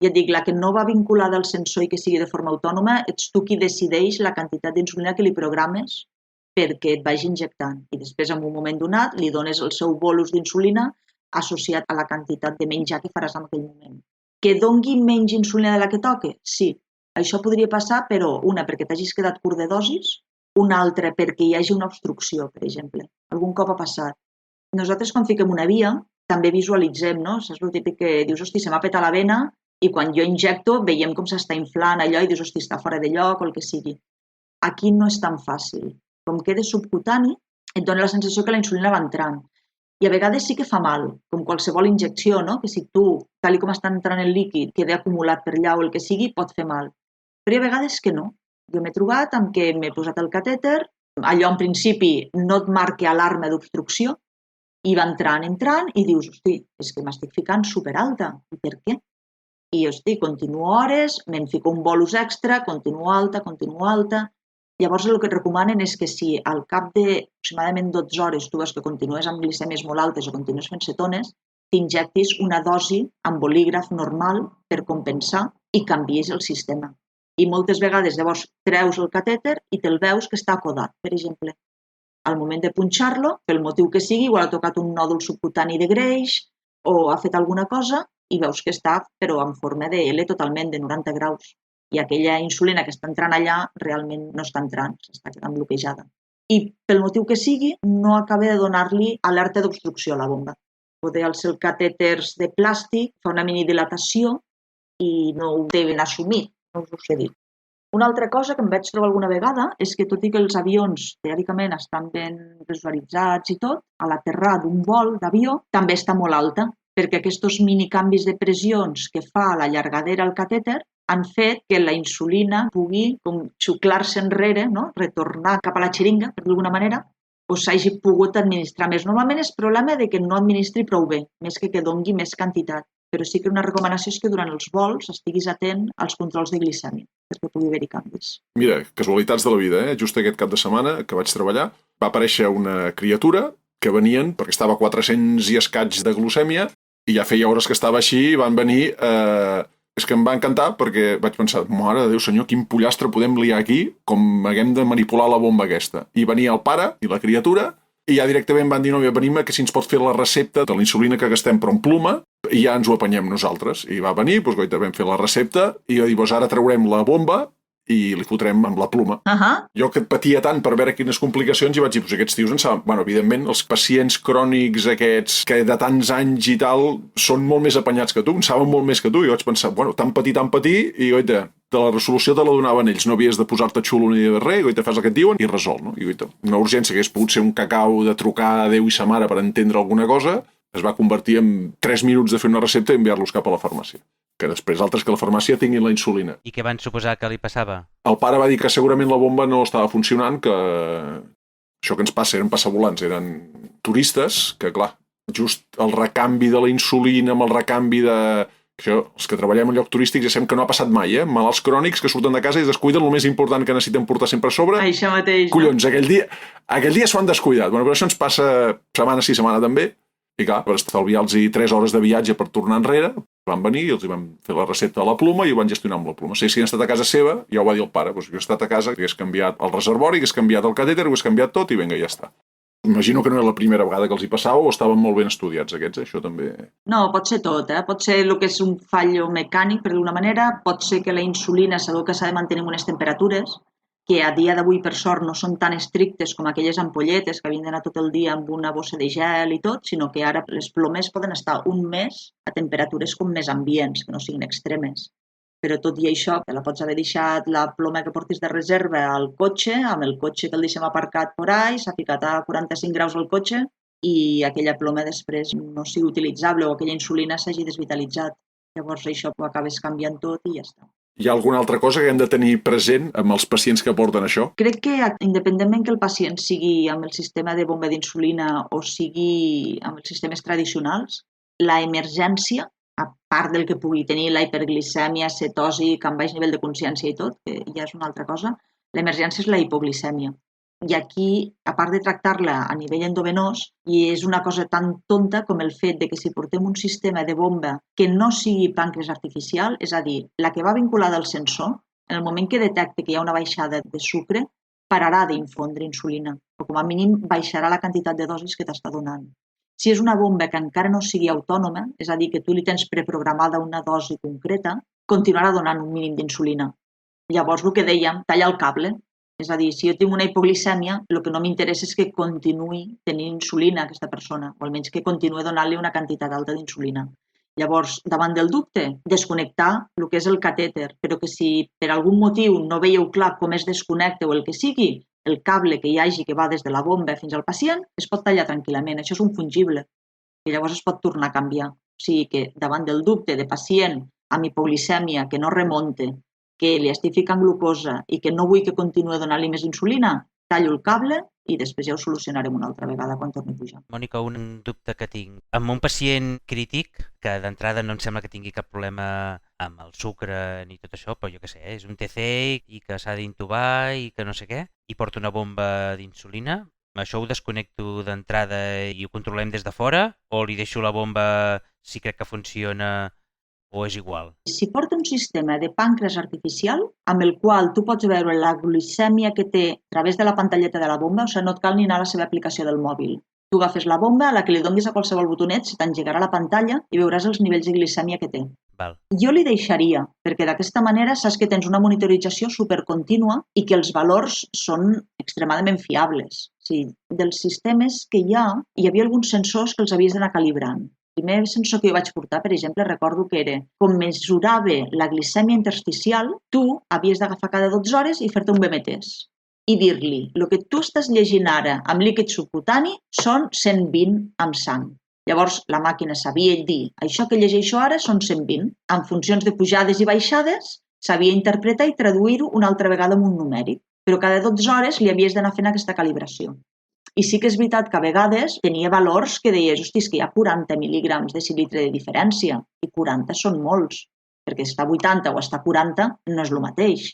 Ja et dic, la que no va vinculada al sensor i que sigui de forma autònoma, ets tu qui decideix la quantitat d'insulina que li programes perquè et vagi injectant. I després, en un moment donat, li dones el seu bolus d'insulina associat a la quantitat de menjar que faràs en aquell moment. Que dongui menys insulina de la que toque? Sí. Això podria passar, però una, perquè t'hagis quedat curt de dosis, una altra, perquè hi hagi una obstrucció, per exemple. Algun cop ha passat. Nosaltres, quan fiquem una via, també visualitzem, no? Saps el típic que dius, hosti, se m'ha petat la vena, i quan jo injecto veiem com s'està inflant allò i dius, hosti, està fora de lloc o el que sigui. Aquí no és tan fàcil. Com queda subcutani, et dona la sensació que la insulina va entrant. I a vegades sí que fa mal, com qualsevol injecció, no? Que si tu, tal com està entrant el líquid, queda acumulat per allà o el que sigui, pot fer mal. Però hi ha vegades que no. Jo m'he trobat amb que m'he posat el catèter, allò en principi no et marca alarma d'obstrucció, i va entrant i dius, hosti, és que m'estic ficant superalta. I per què? I, hosti, continuo hores, me'n fico un bolus extra, continuo alta. Llavors el que et recomanen és que si al cap de aproximadament 12 hores tu veus que continues amb glicèmies molt altes o continues fent cetones, t'injectis una dosi amb bolígraf normal per compensar i canvies el sistema. I moltes vegades llavors treus el catèter i te'l veus que està acodat, per exemple. Al moment de punxar-lo, pel motiu que sigui, igual ha tocat un nòdul subcutani de greix o ha fet alguna cosa i veus que està, però en forma de L totalment, de 90 graus. I aquella insulina que està entrant allà realment no està entrant, s'està quedant bloquejada. I pel motiu que sigui, no acaba de donar-li alerta d'obstrucció a la bomba. Poder els catèters de plàstic fa una minidilatació i no ho deuen assumir, no us ho sé dir. Una altra cosa que em vaig trobar alguna vegada és que tot i que els avions teòricament estan ben visualitzats i tot, a l'aterrar d'un vol d'avió també està molt alta, perquè aquests minicanvis de pressions que fa la llargadera al catèter han fet que la insulina pugui com xuclar-se enrere, no? Retornar cap a la xeringa, per d'alguna manera, s'hagi pogut administrar més. Normalment és problema de que no administri prou bé, més que dongui més quantitat. Però sí que una recomanació és que durant els vols estiguis atent als controls de glicèmia, perquè pugui haver-hi canvis. Mira, casualitats de la vida, Just aquest cap de setmana que vaig treballar, va aparèixer una criatura que venien, perquè estava a 400 i escaig de glucèmia, i ja feia hores que estava així, i van venir... És que em va encantar perquè vaig pensar, mare de Déu senyor, quin pollastre podem liar aquí, com haguem de manipular la bomba aquesta. I venia el pare i la criatura, i ja directament van dir, no, venim que si ens pot fer la recepta de la insulina que gastem però en pluma, i ja ens ho apanyem nosaltres. I va venir, doncs goita, vam fer la recepta, i va dir, doncs ara traurem la bomba i li fotrem amb la pluma. Jo que patia tant per veure quines complicacions, i vaig dir, doncs aquests tios en saben... Bueno, evidentment, els pacients crònics aquests que de tants anys i tal són molt més apanyats que tu, en saben molt més que tu, i vaig pensar, bueno, tan petit, i goita, de la resolució te la donaven ells, no havies de posar-te xulo ni de res, goita, fas el que et diuen i resol, no? I goita, una urgència que hagués pogut ser un cacau de trucar a Déu i sa mare per entendre alguna cosa, es va convertir en 3 minuts de fer una recepta i enviar-los cap a la farmàcia. Que després altres que la farmàcia tinguin la insulina. I què van suposar que li passava? El pare va dir que segurament la bomba no estava funcionant, que això que ens passa eren passavolants, eren turistes, que clar, just el recanvi de la insulina amb el recanvi de... Això, els que treballem en lloc turístic ja sabem que no ha passat mai, malalts crònics que surten de casa i descuiden el més important que necessiten portar sempre a sobre. Això mateix. Collons, aquell dia s'ho han descuidat. Bueno, però això ens passa setmana sí, setmana també. I clar, per estalviar-los 3 hores de viatge per tornar enrere, van venir i els van fer la recepta a la pluma i ho van gestionar amb la pluma. Si han estat a casa seva, ja ho va dir el pare, doncs jo he estat a casa, que hagués canviat el reservori, que hagués canviat el catèter, ho hagués canviat tot i vinga, ja està. Imagino que no era la primera vegada que els hi passava o estaven molt ben estudiats aquests, això també... No, pot ser tot, Pot ser el que és un fallo mecànic, per d'una manera, pot ser que la insulina sabeu que s'ha de mantenir en unes temperatures, que a dia d'avui, per sort, no són tan estrictes com aquelles ampolletes que havien d'anar tot el dia amb una bossa de gel i tot, sinó que ara les plomes poden estar un mes a temperatures com més ambients, que no siguin extremes. Però tot i això, que la pots haver deixat la ploma que portis de reserva al cotxe, amb el cotxe que el deixem aparcat por ahí, s'ha ficat a 45 graus al cotxe i aquella ploma després no sigui utilitzable o aquella insulina s'hagi desvitalitzat. Llavors això ho acabes canviant tot i ja està. Hi ha alguna altra cosa que hem de tenir present amb els pacients que porten això? Crec que, independentment que el pacient sigui amb el sistema de bomba d'insulina o sigui amb els sistemes tradicionals, la emergència, a part del que pugui tenir la hiperglicèmia, cetosi, amb baix nivell de consciència i tot, que ja és una altra cosa, l'emergència és la hipoglicèmia. I aquí, a part de tractar-la a nivell endovenós, i és una cosa tan tonta com el fet de que si portem un sistema de bomba que no sigui pàncreas artificial, és a dir, la que va vinculada al sensor, en el moment que detecte que hi ha una baixada de sucre, pararà d'infondre insulina, o com a mínim baixarà la quantitat de dosis que t'està donant. Si és una bomba que encara no sigui autònoma, és a dir, que tu li tens preprogramada una dosi concreta, continuarà donant un mínim d'insulina. Llavors, el que dèiem, talla el cable. És a dir, si jo tinc una hipoglicèmia, el que no m'interessa és que continuï tenint insulina aquesta persona, o almenys que continuï donant-li una quantitat alta d'insulina. Llavors, davant del dubte, desconnectar el que és el catèter, però que si per algun motiu no veieu clar com es desconnecta o el que sigui, el cable que hi hagi que va des de la bomba fins al pacient, es pot tallar tranquil·lament. Això és un fungible, que llavors es pot tornar a canviar. O sigui que davant del dubte de pacient amb hipoglicèmia que no remonte, que li estic ficant glucosa i que no vull que continuï donant-li més insulina, tallo el cable i després ja ho solucionarem una altra vegada quan torni a pujar. Mònica, un dubte que tinc. Amb un pacient crític, que d'entrada no em sembla que tingui cap problema amb el sucre ni tot això, però jo què sé, és un TC i que s'ha d'intubar i que no sé què, i porta una bomba d'insulina, això ho desconnecto d'entrada i ho controlem des de fora, o li deixo la bomba si crec que funciona o és igual? Si porta un sistema de pàncreas artificial amb el qual tu pots veure la glicèmia que té a través de la pantalleta de la bomba, o sigui, no et cal ni anar a la seva aplicació del mòbil. Tu agafes la bomba, a la que li donis a qualsevol botonet, se t'engegarà la pantalla i veuràs els nivells de glicèmia que té. Val. Jo li deixaria, perquè d'aquesta manera saps que tens una monitorització supercontínua i que els valors són extremadament fiables. O sigui, dels sistemes que hi havia alguns sensors que els havies d'anar calibrant. El primer sensor que jo vaig portar, per exemple, recordo que era com mesurava la glicèmia intersticial, tu havies d'agafar cada 12 hores i fer-te un BMTs i dir-li, el que tu estàs llegint ara amb líquid subcutani són 120 amb sang. Llavors, la màquina sabia dir, això que llegeixo ara són 120. En funcions de pujades i baixades, sabia interpretar i traduir-ho una altra vegada en un numèric. Però cada 12 hores li havies d'anar fent aquesta calibració. I sí que és veritat que a vegades tenia valors que deies, hosti, és que hi ha 40 mil·lígrams de decilitre de diferència, i 40 són molts, perquè estar a 80 o estar a 40 no és el mateix.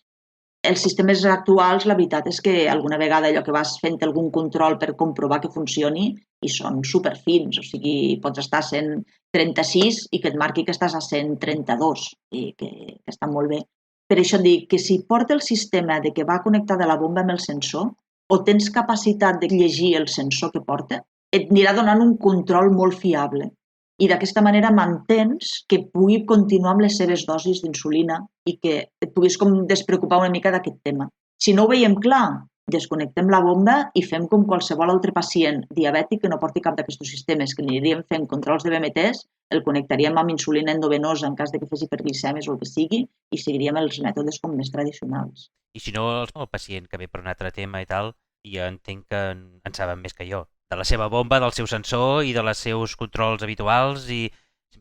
Els sistemes actuals, la veritat és que alguna vegada allò que vas fent algun control per comprovar que funcioni i són superfins, o sigui, pots estar a 136 i que et marqui que estàs a 132 i que està molt bé. Per això et dic que si porta el sistema de que va connectada la bomba amb el sensor o tens capacitat de llegir el sensor que porta, et anirà donant un control molt fiable. I d'aquesta manera mantens que pugui continuar amb les seves dosis d'insulina i que et puguis com despreocupar una mica d'aquest tema. Si no ho veiem clar, desconnectem la bomba i fem com qualsevol altre pacient diabètic que no porti cap d'aquests sistemes, que aniríem fent controls de BMTs, el connectaríem amb insulina endovenosa en cas de que fes hiperglicèmies o el que sigui i seguiríem els mètodes com més tradicionals. I si no, el pacient que ve per un altre tema i tal, jo entenc que en saben més que jo, de la seva bomba, del seu sensor i dels seus controls habituals, i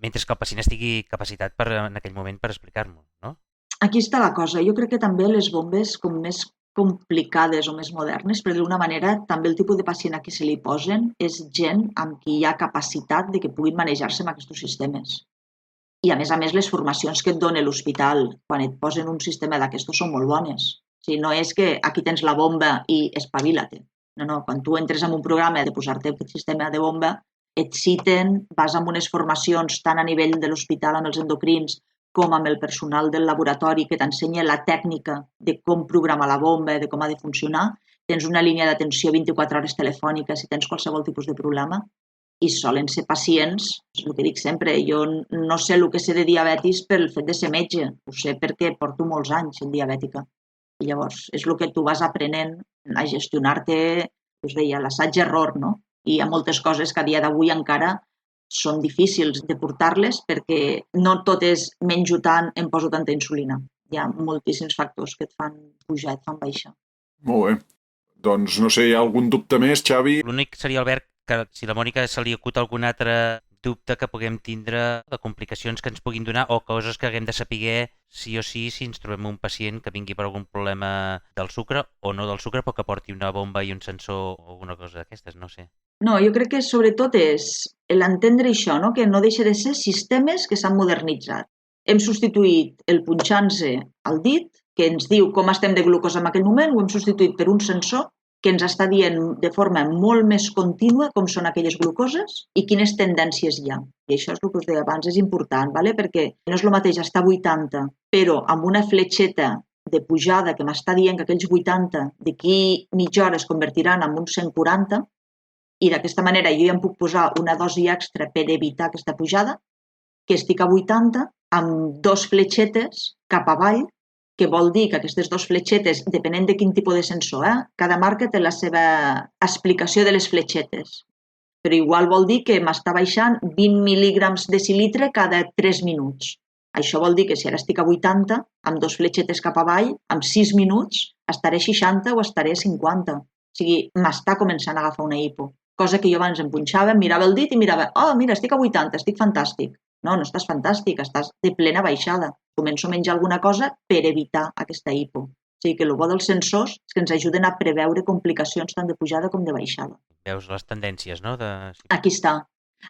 mentre que el pacient estigui capacitat en aquell moment per explicar-m'ho, no? Aquí està la cosa. Jo crec que també les bombes com més complicades o més modernes, per d'alguna manera, també el tipus de pacient a qui se li posen és gent amb qui hi ha capacitat de que puguin manejar-se amb aquests sistemes. I, a més, les formacions que et dona l'hospital quan et posen un sistema d'aquestos són molt bones. O sigui, no és que aquí tens la bomba i espavila-te. No, quan tu entres en un programa de posar-te aquest sistema de bomba, et citen, vas amb unes formacions tant a nivell de l'hospital amb els endocrins com amb el personal del laboratori que t'ensenya la tècnica de com programar la bomba, de com ha de funcionar. Tens una línia d'atenció 24 hores telefònica si tens qualsevol tipus de problema i solen ser pacients, és el que dic sempre, jo no sé el que sé de diabetis pel fet de ser metge, ho sé perquè porto molts anys en diabètica. I llavors és el que tu vas aprenent a gestionar-te, us deia, l'assaig-error, no? I hi ha moltes coses que a dia d'avui encara són difícils de portar-les perquè no tot és menjo tant, em poso tanta insulina. Hi ha moltíssims factors que et fan pujar, et fan baixar. Molt bé. Doncs no sé, hi ha algun dubte més, Xavi? L'únic seria, Albert, que si la Mònica se li acut algun altre dubte que puguem tindre, de complicacions que ens puguin donar o coses que haguem de saber sí o sí si ens trobem un pacient que vingui per algun problema del sucre o no del sucre, però que porti una bomba i un sensor o alguna cosa d'aquestes, no sé. No, jo crec que sobretot és l'entendre això, no? Que no deixa de ser sistemes que s'han modernitzat. Hem substituït el punxant-se al dit, que ens diu com estem de glucosa en aquell moment, ho hem substituït per un sensor que ens està dient de forma molt més contínua com són aquelles glucoses i quines tendències hi ha. I això és el que us deia abans, és important, ¿vale? Perquè no és el mateix estar a 80, però amb una fletxeta de pujada que m'està dient que aquells 80 d'aquí mitja hora es convertiran en uns 140 i d'aquesta manera jo ja em puc posar una dosi extra per evitar aquesta pujada, que estic a 80 amb 2 fletxetes cap avall, que vol dir que aquestes 2 fletxetes, depenent de quin tipus de sensor, cada marca té la seva explicació de les fletxetes. Però igual vol dir que m'està baixant 20 mil·lígrams de decilitre cada 3 minuts. Això vol dir que si ara estic a 80, amb 2 fletxetes cap avall, amb 6 minuts, estaré a 60 o estaré a 50. O sigui, m'està començant a agafar una hipo. Cosa que jo abans em punxava, em mirava el dit i mirava, mira, estic a 80, estic fantàstic. No estàs fantàstic, estàs de plena baixada. Començo a menjar alguna cosa per evitar aquesta hipo. O sigui que el bo dels sensors és que ens ajuden a preveure complicacions tant de pujada com de baixada. Veus les tendències, no? Aquí està.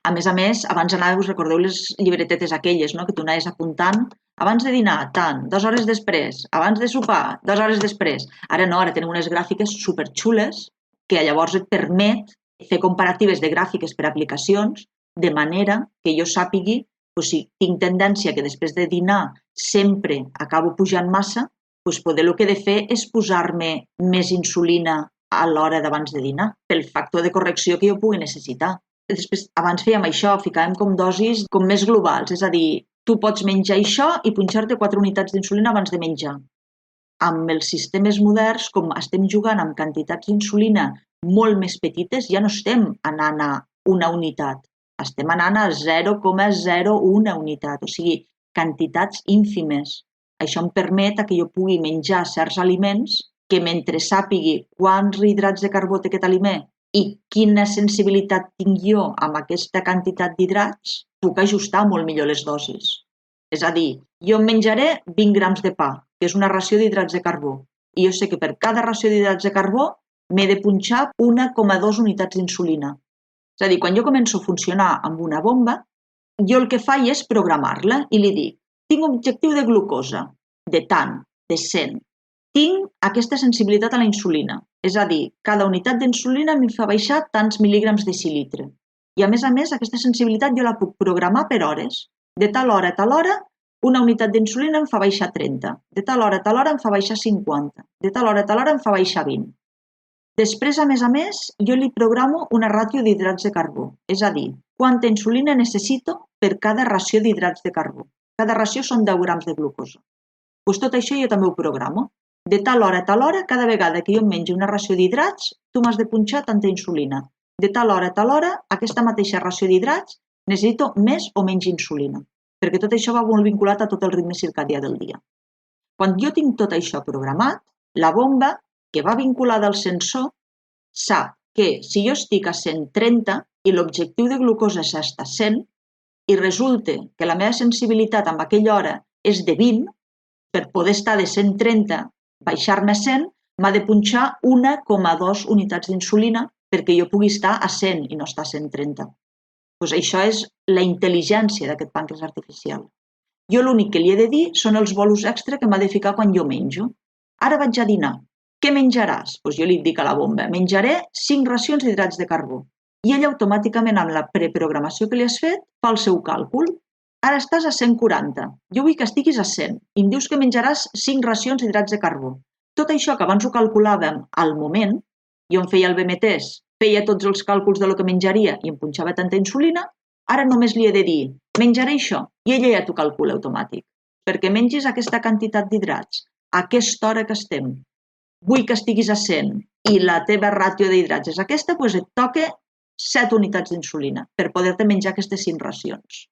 A més, abans anàveu, us recordeu les llibretetes aquelles, no? Que tu anaves apuntant abans de dinar, tant, 2 hores després, abans de sopar, 2 hores després. Ara no, ara tenim unes gràfiques superxules que llavors et permet fer comparatives de gràfiques per aplicacions de manera que jo sàpigui si tinc tendència que després de dinar sempre acabo pujant massa, poder el que he de fer és posar-me més insulina a l'hora d'abans de dinar, pel factor de correcció que jo pugui necessitar. Després, abans fèiem això, ficàvem com dosis com més globals, és a dir, tu pots menjar això i punxar-te 4 unitats d'insulina abans de menjar. Amb els sistemes moderns, com estem jugant amb quantitats d'insulina molt més petites, ja no estem anant a una unitat. Estem anant a 0,01 unitat, o sigui, quantitats ínfimes. Això em permet que jo pugui menjar certs aliments que mentre sàpigui quants hidrats de carbó té aquest aliment i quina sensibilitat tinc jo amb aquesta quantitat d'hidrats, puc ajustar molt millor les dosis. És a dir, jo em menjaré 20 grams de pa, que és una ració d'hidrats de carbó, i jo sé que per cada ració d'hidrats de carbó m'he de punxar 1,2 unitats d'insulina. És a dir, quan jo començo a funcionar amb una bomba, jo el que faig és programar-la i li dic, tinc un objectiu de glucosa, de tant, de 100. Tinc aquesta sensibilitat a la insulina, és a dir, cada unitat d'insulina em fa baixar tants mil·lígrams de decilitre. I a més, aquesta sensibilitat jo la puc programar per hores. De tal hora a tal hora, una unitat d'insulina em fa baixar 30. De tal hora a tal hora em fa baixar 50. De tal hora a tal hora em fa baixar 20. Després, a més, jo li programo una ràtio d'hidrats de carbó, és a dir, quanta insulina necessito per cada ració d'hidrats de carbó. Cada ració són 10 grams de glucosa. Doncs tot això jo també ho programo. De tal hora a tal hora, cada vegada que jo em mengi una ració d'hidrats, tu m'has de punxar tanta insulina. De tal hora a tal hora, aquesta mateixa ració d'hidrats, necessito més o menys insulina, perquè tot això va molt vinculat a tot el ritme circadià del dia. Quan jo tinc tot això programat, la bomba, que va vinculada al sensor, sap que si jo estic a 130 i l'objectiu de glucosa és estar a 100 i resulta que la meva sensibilitat en aquella hora és de 20, per poder estar de 130, baixar-me a 100, m'ha de punxar 1,2 unitats d'insulina perquè jo pugui estar a 100 i no estar a 130. Doncs això és la intel·ligència d'aquest pàncreas artificial. Jo l'únic que li he de dir són els bolus extra que m'ha de ficar quan jo menjo. Ara vaig a dinar. Què menjaràs? Doncs jo li dic a la bomba, menjaré 5 racions d'hidrats de carbó. I ella automàticament, amb la preprogramació que li has fet, fa el seu càlcul. Ara estàs a 140. Jo vull que estiguis a 100 i em dius que menjaràs 5 racions d'hidrats de carbó. Tot això que abans ho calculàvem al moment, jo em feia el BMTs, feia tots els càlculs de lo que menjaria i em punxava tanta insulina, ara només li he de dir, menjaré això, i ella ja t'ho calcula automàtic. Perquè mengis aquesta quantitat d'hidrats, a aquesta hora que estem, vull que estiguis a 100 i la teva ràtio d'hidrats és aquesta, doncs et toca 7 unitats d'insulina per poder-te menjar aquestes 5 racions.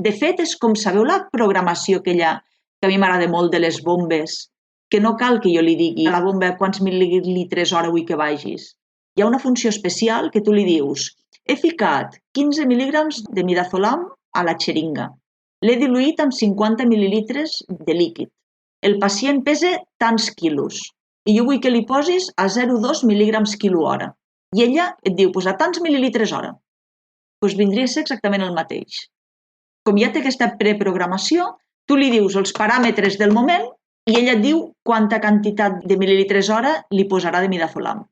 De fet, és com sabeu la programació aquella que a mi m'agrada molt de les bombes, que no cal que jo li digui a la bomba quants mil·litres hora vull que vagis. Hi ha una funció especial que tu li dius, he ficat 15 mil·lígrams de midazolam a la xeringa. L'he diluït amb 50 mil·lilitres de líquid. El pacient pesa tants quilos i jo vull que li posis a 0,2 mil·lígrams quilo hora. I ella et diu, a tants mil·lilitres hora. Doncs vindria a ser exactament el mateix. Com ja té aquesta preprogramació, tu li dius els paràmetres del moment i ella et diu quanta quantitat de mil·lilitres hora li posarà de midazolam.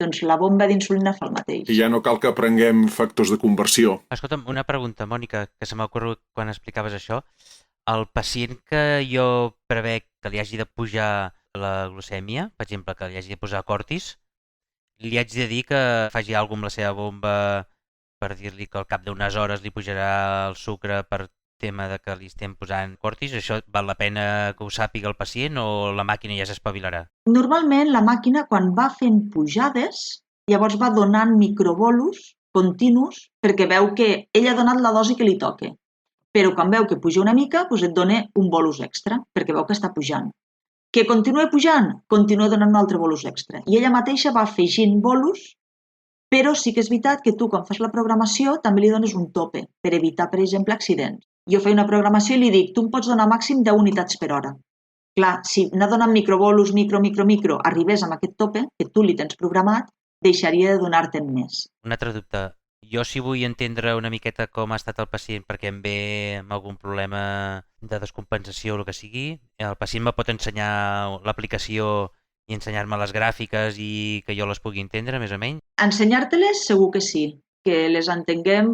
Doncs la bomba d'insulina fa el mateix. I ja no cal que aprenguem factors de conversió. Escolta'm, una pregunta, Mònica, que se m'ha ocorregut quan explicaves això. El pacient que jo prevec que li hagi de pujar la glucèmia, per exemple, que li hagi de posar cortis, li haig de dir que faci alguna cosa amb la seva bomba per dir-li que al cap d'unes hores li pujarà el sucre per tema de que li estem posant cortis. Això val la pena que ho sàpiga el pacient o la màquina ja s'espavilarà? Normalment la màquina quan va fent pujades llavors va donant microbolus continus perquè veu que ella ha donat la dosi que li toca. Però quan veu que puja una mica doncs et dona un bolus extra perquè veu que està pujant. Que continua pujant, continua donant un altre bolus extra. I ella mateixa va afegint bolus, però sí que és veritat que tu quan fas la programació també li dones un tope per evitar, per exemple, accidents. Jo faig una programació i li dic, tu em pots donar màxim 10 unitats per hora. Clar, si anar donant microbolus, micro, arribés amb aquest tope, que tu li tens programat, deixaria de donar-te'n més. Un altre dubte. Jo si vull entendre una miqueta com ha estat el pacient perquè em ve amb algun problema de descompensació o el que sigui, el pacient me pot ensenyar l'aplicació i ensenyar-me les gràfiques i que jo les pugui entendre, més o menys? Ensenyar-te-les segur que sí, que les entenguem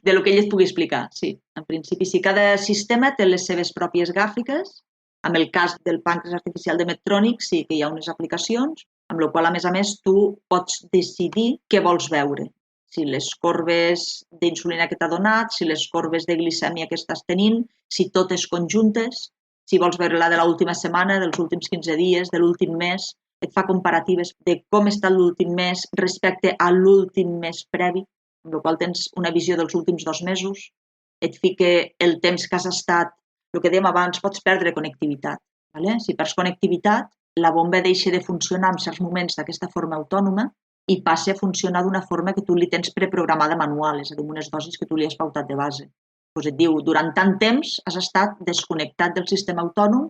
de lo que ell et pugui explicar, sí. En principi, sí, cada sistema té les seves pròpies gràfiques. En el cas del pàncreas artificial de Medtronic sí que hi ha unes aplicacions, amb la qual, a més, tu pots decidir què vols veure. Si les corbes d'insulina que t'ha donat, si les corbes de glicèmia que estàs tenint, si totes conjuntes, si vols veure la de l'última setmana, dels últims 15 dies, de l'últim mes, et fa comparatives de com està l'últim mes respecte a l'últim mes previ, amb la qual tens una visió dels últims 2 mesos, et fica el temps que has estat, el que dèiem abans, pots perdre connectivitat. Vale? Si perds connectivitat, la bomba deixa de funcionar en certs moments d'aquesta forma autònoma i passa a funcionar d'una forma que tu li tens preprogramada manual, és a dir, amb unes dosis que tu li has pautat de base. Doncs et diu, durant tant temps has estat desconnectat del sistema autònom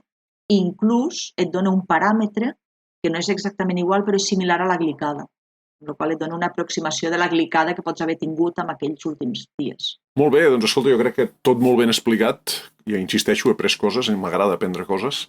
i inclús et dona un paràmetre que no és exactament igual, però és similar a la glicada, amb la qual et dona una aproximació de la glicada que pots haver tingut en aquells últims dies. Molt bé, doncs escolta, jo crec que tot molt ben explicat. Ja insisteixo, he après coses, m'agrada aprendre coses.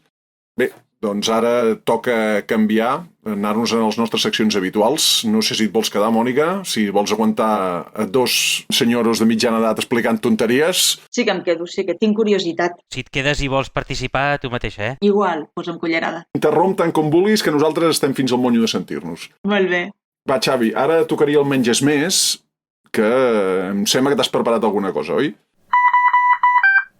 Bé, doncs ara toca canviar, anar-nos a les nostres seccions habituals. No sé si et vols quedar, Mònica, si vols aguantar a dos senyoros de mitjana edat explicant tonteries. Sí que em quedo, sí que tinc curiositat. Si et quedes i vols participar, tu mateixa, Igual, posa'm cullerada. Interromp tant com vulguis, que nosaltres estem fins al monyo de sentir-nos. Molt bé. Va, Xavi, ara tocaria el menges més, que em sembla que t'has preparat alguna cosa, oi?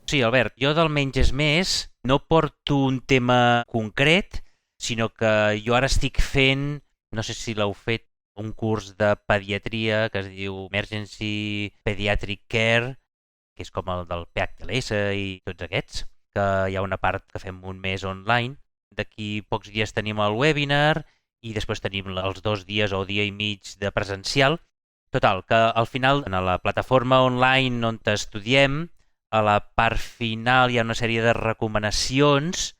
Sí, Albert, jo del menges més no porto un tema concret, sinó que jo ara estic fent, no sé si l'heu fet, un curs de pediatria que es diu Emergency Pediatric Care, que és com el del PHLS i tots aquests, que hi ha una part que fem un mes online. D'aquí pocs dies tenim el webinar i després tenim els 2 dies o dia i mig de presencial. Total, que al final, en la plataforma online on estudiem, a la part final hi ha una sèrie de recomanacions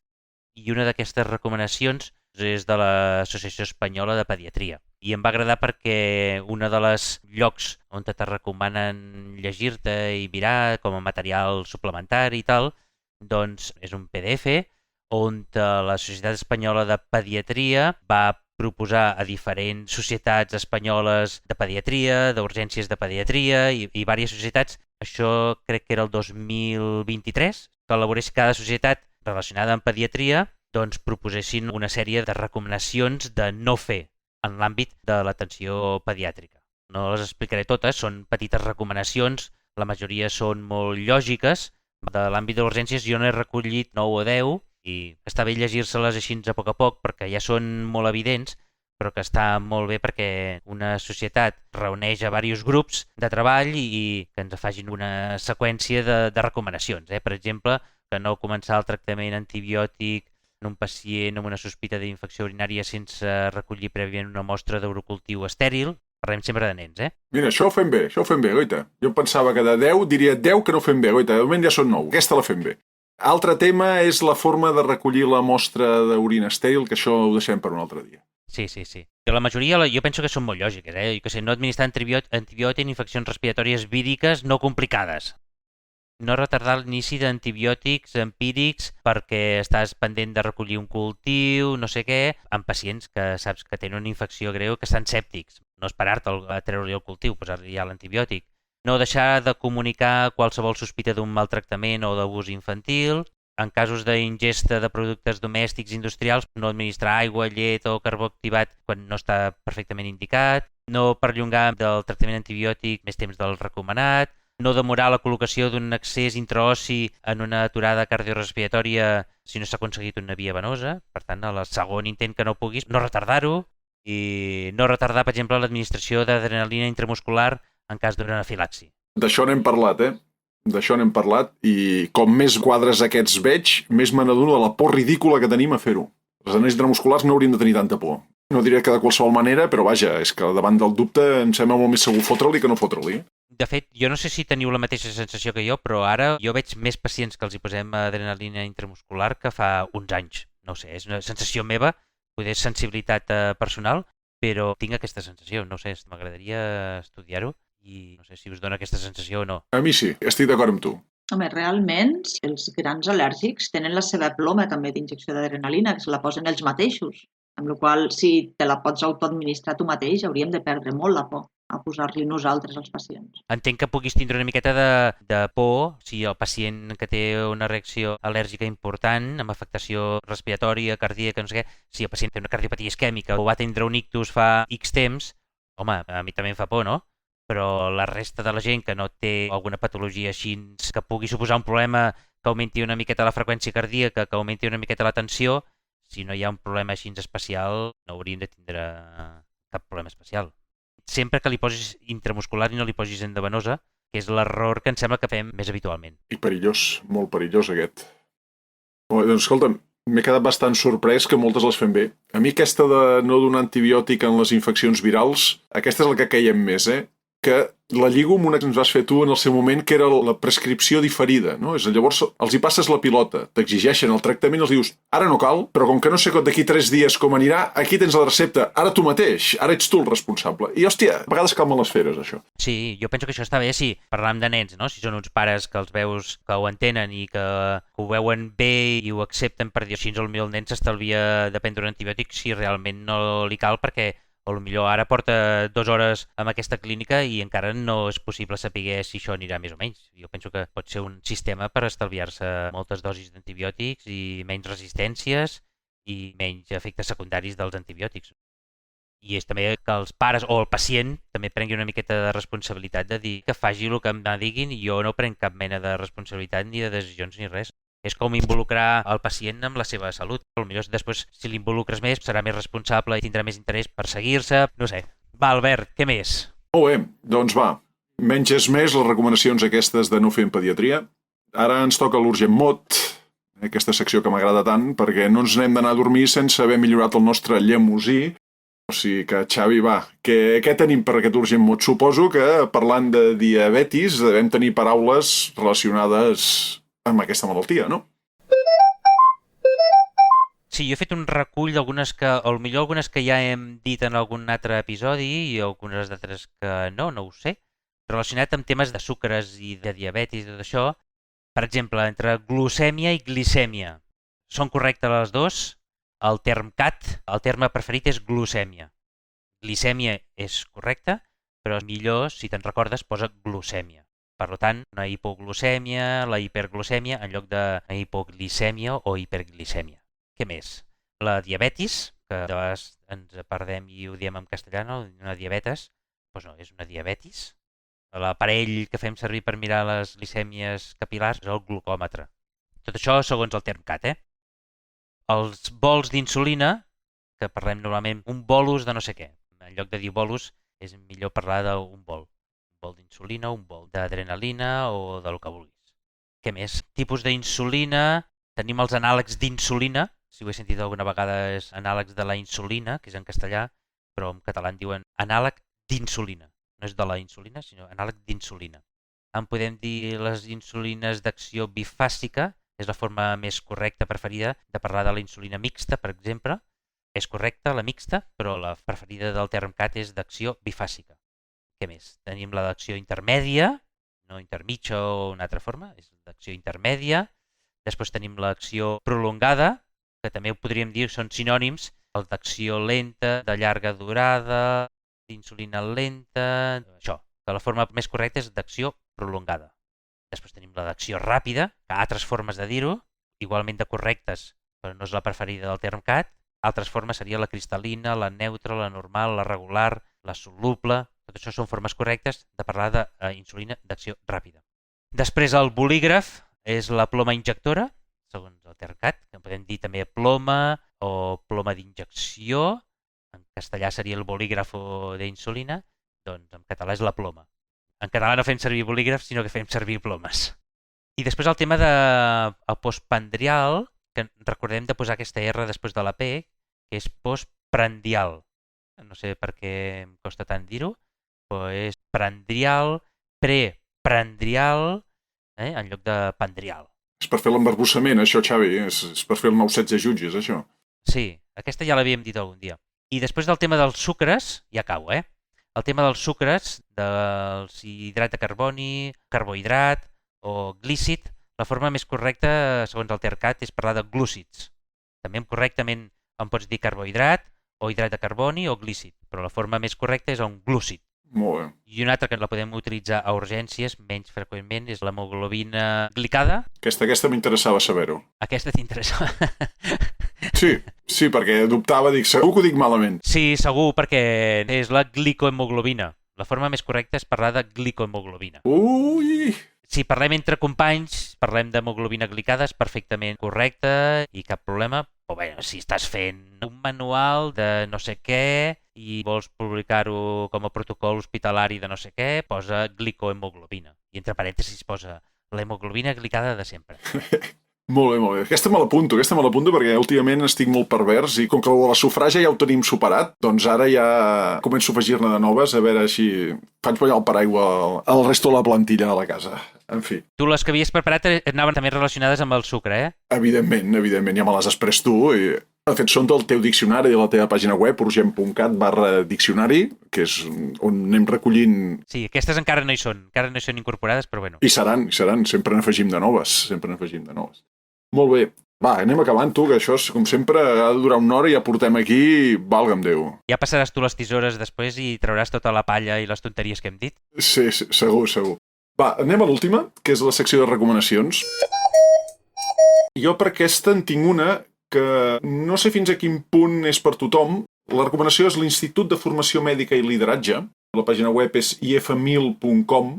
i una d'aquestes recomanacions és de l'Associació Espanyola de Pediatria. I em va agradar perquè un dels llocs on te recomanen llegir-te i mirar com a material suplementari i tal, doncs és un PDF on la Societat Espanyola de Pediatria va proposar a diferents societats espanyoles de pediatria, d'urgències de pediatria i diverses societats. Això crec que era el 2023, que elaborés cada societat relacionada amb pediatria, doncs proposessin una sèrie de recomanacions de no fer en l'àmbit de l'atenció pediàtrica. No les explicaré totes, són petites recomanacions, la majoria són molt lògiques. De l'àmbit de urgències jo n'he recollit 9 o 10 i està bé llegir-se-les així a poc perquè ja són molt evidents, però que està molt bé perquè una societat reuneix a diversos grups de treball i que ens facin una seqüència de recomanacions. Per exemple, que no començar el tractament antibiòtic en un pacient amb una sospita d'infecció urinària sense recollir prèviament una mostra d'urocultiu estèril. Parlem sempre de nens, Mira, això ho fem bé, goita. Jo pensava que de 10 diria 10 que no fem bé, goita. De moment ja són 9, aquesta la fem bé. Altre tema és la forma de recollir la mostra d'orina estèril, que això ho deixem per un altre dia. Sí. Que la majoria jo penso que són molt lògiques, Jo que sé, no administrar antibiòtic en infeccions respiratòries víriques no complicades. No retardar l'inici d'antibiòtics empírics perquè estàs pendent de recollir un cultiu, no sé què, en pacients que saps que tenen una infecció greu que estan sèptics. No esperar-te a treure-li el cultiu, posar-li ja l'antibiòtic. No deixar de comunicar qualsevol sospita d'un maltractament o d'abús infantil. En casos d'ingesta de productes domèstics industrials, no administrar aigua, llet o carbó activat quan no està perfectament indicat. No perllongar del tractament antibiòtic més temps del recomanat. No demorar la col·locació d'un accés intraossi en una aturada cardiorespiratòria si no s'ha aconseguit una via venosa. Per tant, al segon intent que no puguis, no retardar-ho. I no retardar, per exemple, l'administració d'adrenalina intramuscular en cas d'una anafilaxi. D'això n'hem parlat, D'això n'hem parlat i com més quadres aquests veig, més me n'adono de la por ridícula que tenim a fer-ho. Les anells intramusculars no haurien de tenir tanta por. No diré que de qualsevol manera, però vaja, és que davant del dubte em sembla molt més segur fotre-li que no fotre-li. De fet, jo no sé si teniu la mateixa sensació que jo, però ara jo veig més pacients que els hi posem adrenalina intramuscular que fa uns anys. No sé, és una sensació meva, potser és sensibilitat personal, però tinc aquesta sensació. No sé, m'agradaria estudiar-ho i no sé si us dona aquesta sensació o no. A mi sí, estic d'acord amb tu. Home, realment, els grans al·lèrgics tenen la seva ploma també d'injecció d'adrenalina, que se la posen ells mateixos. Amb la qual cosa, si te la pots autoadministrar tu mateix, hauríem de perdre molt la por a posar-li nosaltres als pacients. Entenc que puguis tindre una miqueta de por si el pacient que té una reacció al·lèrgica important, amb afectació respiratòria, cardíaca, no sé què, si el pacient té una cardiopatia isquèmica o va tindre un ictus fa X temps, home, a mi també em fa por, no? Però la resta de la gent que no té alguna patologia així que pugui suposar un problema que augmenti una miqueta la freqüència cardíaca, que augmenti una miqueta la tensió, si no hi ha un problema així especial, no hauríem de tindre cap problema especial. Sempre que li posis intramuscular i no li posis endovenosa, que és l'error que em sembla que fem més habitualment. I perillós, molt perillós aquest. Doncs escolta'm, m'he quedat bastant sorprès que moltes les fem bé. A mi aquesta de no donar antibiòtic en les infeccions virals, aquesta és la que caiem més, que la lligo amb una que ens vas fer tu en el seu moment, que era la prescripció diferida, no? És a dir, llavors els hi passes la pilota, t'exigeixen el tractament, els dius, ara no cal, però com que no sé d'aquí 3 dies com anirà, aquí tens la recepta, ara tu mateix, ara ets tu el responsable. I, hòstia, a vegades calma les feres, això. Sí, jo penso que això està bé si parlam de nens, no? Si són uns pares que els veus que ho entenen i que ho veuen bé i ho accepten per dir així, potser el nen s'estalvia de prendre un antibiòtic si realment no li cal, perquè o potser ara porta 2 hores en aquesta clínica i encara no és possible saber si això anirà més o menys. Jo penso que pot ser un sistema per estalviar-se moltes dosis d'antibiòtics i menys resistències i menys efectes secundaris dels antibiòtics. I és també que els pares o el pacient també prengui una miqueta de responsabilitat de dir que faci el que em diguin i jo no prenc cap mena de responsabilitat ni de decisions ni res. És com involucrar el pacient amb la seva salut. Potser després, si l'involucres més, serà més responsable i tindrà més interès per seguir-se. No sé. Va, Albert, què més? Molt bé, doncs va. Menys és més, les recomanacions aquestes de no fer en pediatria. Ara ens toca l'Urgent Mot, aquesta secció que m'agrada tant, perquè no ens n'hem d'anar a dormir sense haver millorat el nostre llemosí. O sigui que, Xavi, va, què tenim per aquest Urgent Mot? Suposo que, parlant de diabetis, devem tenir paraules relacionades amb aquesta malaltia, no? Sí, jo he fet un recull d'algunes que, o millor algunes que ja hem dit en algun altre episodi i algunes d'altres que no ho sé, relacionat amb temes de sucres i de diabetis i tot això. Per exemple, entre glucèmia i glicèmia. Són correctes les dues? El term CAT, el terme preferit és glucèmia. Glicèmia és correcte, però millor, si te'n recordes, posa glucèmia. Per tant, una hipoglucèmia, la hiperglucèmia, en lloc de hipoglicèmia o hiperglicèmia. Què més? La diabetis, que de vegades ens perdem i ho diem en castellà, no? Una diabetes, doncs no, és una diabetis. L'aparell que fem servir per mirar les glicèmies capil·lars és el glucòmetre. Tot això segons el term CAT, Els bols d'insulina, que parlem normalment un bolus de no sé què. En lloc de dir bolus, és millor parlar d'un bol. Un bol d'insulina, un bol d'adrenalina o del que vulguis. Què més? Tipus d'insulina. Tenim els anàlegs d'insulina. Si ho he sentit alguna vegada és anàlegs de la insulina, que és en castellà, però en català en diuen anàleg d'insulina. No és de la insulina, sinó anàleg d'insulina. En podem dir les insulines d'acció bifàsica, és la forma més correcta, preferida, de parlar de la insulina mixta, per exemple. És correcta, la mixta, però la preferida del term CAT és d'acció bifàsica. Què més? Tenim la d'acció intermèdia, no intermitja o una altra forma, és d'acció intermèdia. Després tenim l'acció prolongada, que també ho podríem dir, són sinònims, el d'acció lenta, de llarga durada, d'insulina lenta, això, que la forma més correcta és d'acció prolongada. Després tenim la d'acció ràpida, que hi ha altres formes de dir-ho, igualment de correctes, però no és la preferida del term CAT. Altres formes seria la cristal·lina, la neutra, la normal, la regular, la soluble. Tot això són formes correctes de parlar d'insulina d'acció ràpida. Després el bolígraf és la ploma injectora, segons el term CAT, que podem dir també ploma o ploma d'injecció. En castellà seria el bolígraf d'insulina, doncs en català és la ploma. En català no fem servir bolígrafs, sinó que fem servir plomes. I després el tema del postprandial, que recordem de posar aquesta R després de la P, que és postprandial. No sé per què em costa tant dir-ho, però és prandial, preprandial, en lloc de pandrial. És per fer l'embarbussament, això, Xavi. És per fer el 9-16 jutges, això. Sí, aquesta ja l'havíem dit algun dia. I després del tema dels sucres, ja acabo, El tema dels sucres, dels hidrat de carboni, carbohidrat o glícid, la forma més correcta, segons el term CAT, és parlar de glúcids. També correctament en pots dir carbohidrat o hidrat de carboni o glícid, però la forma més correcta és un glúcid. Molt bé. I una altra que la podem utilitzar a urgències menys freqüentment és l'hemoglobina glicada. Aquesta m'interessava saber-ho. Aquesta t'interessa? Sí, perquè dubtava, dic, segur que ho dic malament. Sí, segur, perquè és la glicohemoglobina. La forma més correcta és parlar de glicohemoglobina. Ui! Si parlem entre companys, parlem d'hemoglobina glicada, és perfectament correcte i cap problema. Però bé, si estàs fent un manual de no sé què i vols publicar-ho com a protocol hospitalari de no sé què, posa glicohemoglobina. I entre parèntesis posa l'hemoglobina glicada de sempre. Molt bé, molt bé. Aquesta me l'apunto perquè últimament estic molt pervers i com que la sufràgia ja ho tenim superat, doncs ara ja començo a afegir-ne de noves, a veure si faig ballar el paraigua al resto de la plantilla de la casa. En fi. Tu les que havies preparat anaven també relacionades amb el sucre, eh? Evidentment, ja me les has pres tu i... De fet, són del teu diccionari de la teva pàgina web, urgent.cat/diccionari, que és on anem recollint... Sí, aquestes encara no hi són incorporades, però bueno. I seran, sempre n'afegim de noves, Molt bé, va, anem acabant tu, que això, com sempre, ha de durar una hora i ja portem aquí, valga'm Déu. Ja passaràs tu les tisores després i trauràs tota la palla i les tonteries que hem dit? Sí, segur. Va, anem a l'última, que és la secció de recomanacions. Jo per aquesta en tinc una que no sé fins a quin punt és per tothom. La recomanació és l'Institut de Formació Mèdica i Lideratge. La pàgina web és ifmil.com,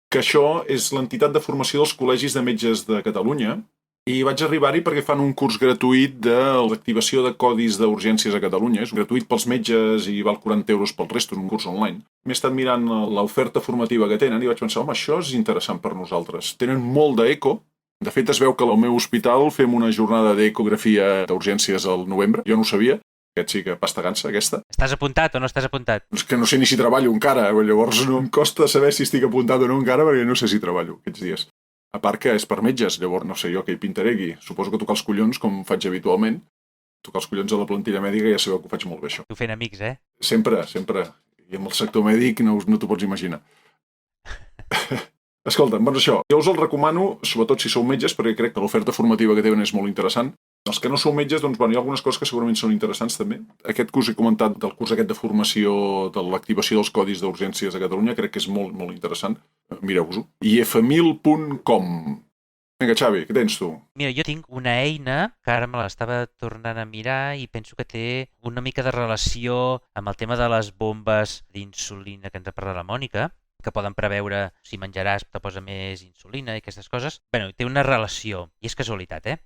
que això és l'entitat de formació dels col·legis de metges de Catalunya. I vaig arribar-hi perquè fan un curs gratuït de l'activació de codis d'urgències a Catalunya. És gratuït pels metges i val 40 euros pel resto, és un curs online. M'he estat mirant l'oferta formativa que tenen i vaig pensar, home, això és interessant per nosaltres. Tenen molt d'eco. De fet, es veu que al meu hospital fem una jornada d'ecografia d'urgències al novembre. Jo no ho sabia. Aquest sí que pasta gansa, aquesta. Estàs apuntat o no estàs apuntat? És que no sé ni si treballo encara. Llavors no em costa saber si estic apuntat o no encara perquè no sé si treballo aquests dies. A part que és per metges, llavors no sé jo què hi pintaré aquí. Suposo que tocar els collons, com faig habitualment. Tocar els collons a la plantilla mèdica ja sabeu que ho faig molt bé, això. Tu fent amics, eh? Sempre. I amb el sector mèdic no t'ho pots imaginar. Escolta, doncs això, jo us el recomano, sobretot si sou metges, perquè crec que l'oferta formativa que tenen és molt interessant. Els que no sou metges, doncs, bueno, hi ha algunes coses que segurament són interessants també. Aquest que us he comentat del curs aquest de formació de l'activació dels codis d'urgències a Catalunya, crec que és molt, molt interessant. Mireu-vos-ho. ifmil.com. Vinga, Xavi, què tens tu? Mira, jo tinc una eina que ara me l'estava tornant a mirar i penso que té una mica de relació amb el tema de les bombes d'insulina que ens ha parlat la Mònica, que poden preveure si menjaràs te posa més insulina i aquestes coses. Bé, té una relació, i és casualitat, eh?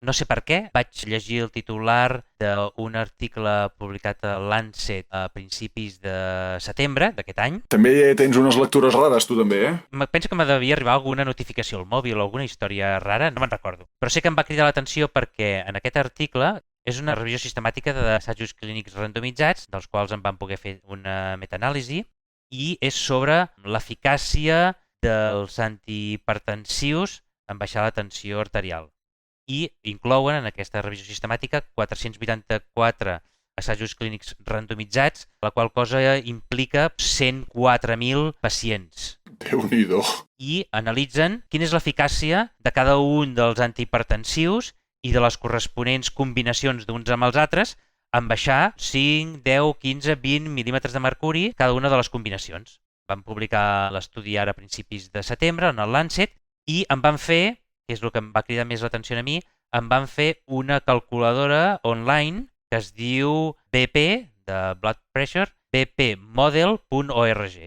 No sé per què, vaig llegir el titular d'un article publicat a Lancet a principis de setembre d'aquest any. També tens unes lectures rares, tu també, eh? Penso que m'havia arribat alguna notificació al mòbil o alguna història rara, no me'n recordo. Però sé que em va cridar l'atenció perquè en aquest article és una revisió sistemàtica d'assajos clínics randomitzats, dels quals en van poder fer una metaanàlisi, i és sobre l'eficàcia dels antihipertensius en baixar la tensió arterial. I inclouen en aquesta revisió sistemàtica 484 assajos clínics randomitzats, la qual cosa implica 104.000 pacients. Déu-n'hi-do. I analitzen quina és l'eficàcia de cada un dels antihipertensius i de les corresponents combinacions d'uns amb els altres en baixar 5, 10, 15, 20 mil·límetres de mercuri cada una de les combinacions. Van publicar l'estudi ara a principis de setembre en el Lancet i em van fer, que és el que em va cridar més l'atenció a mi, em van fer una calculadora online que es diu BP, de Blood Pressure, bpmodel.org.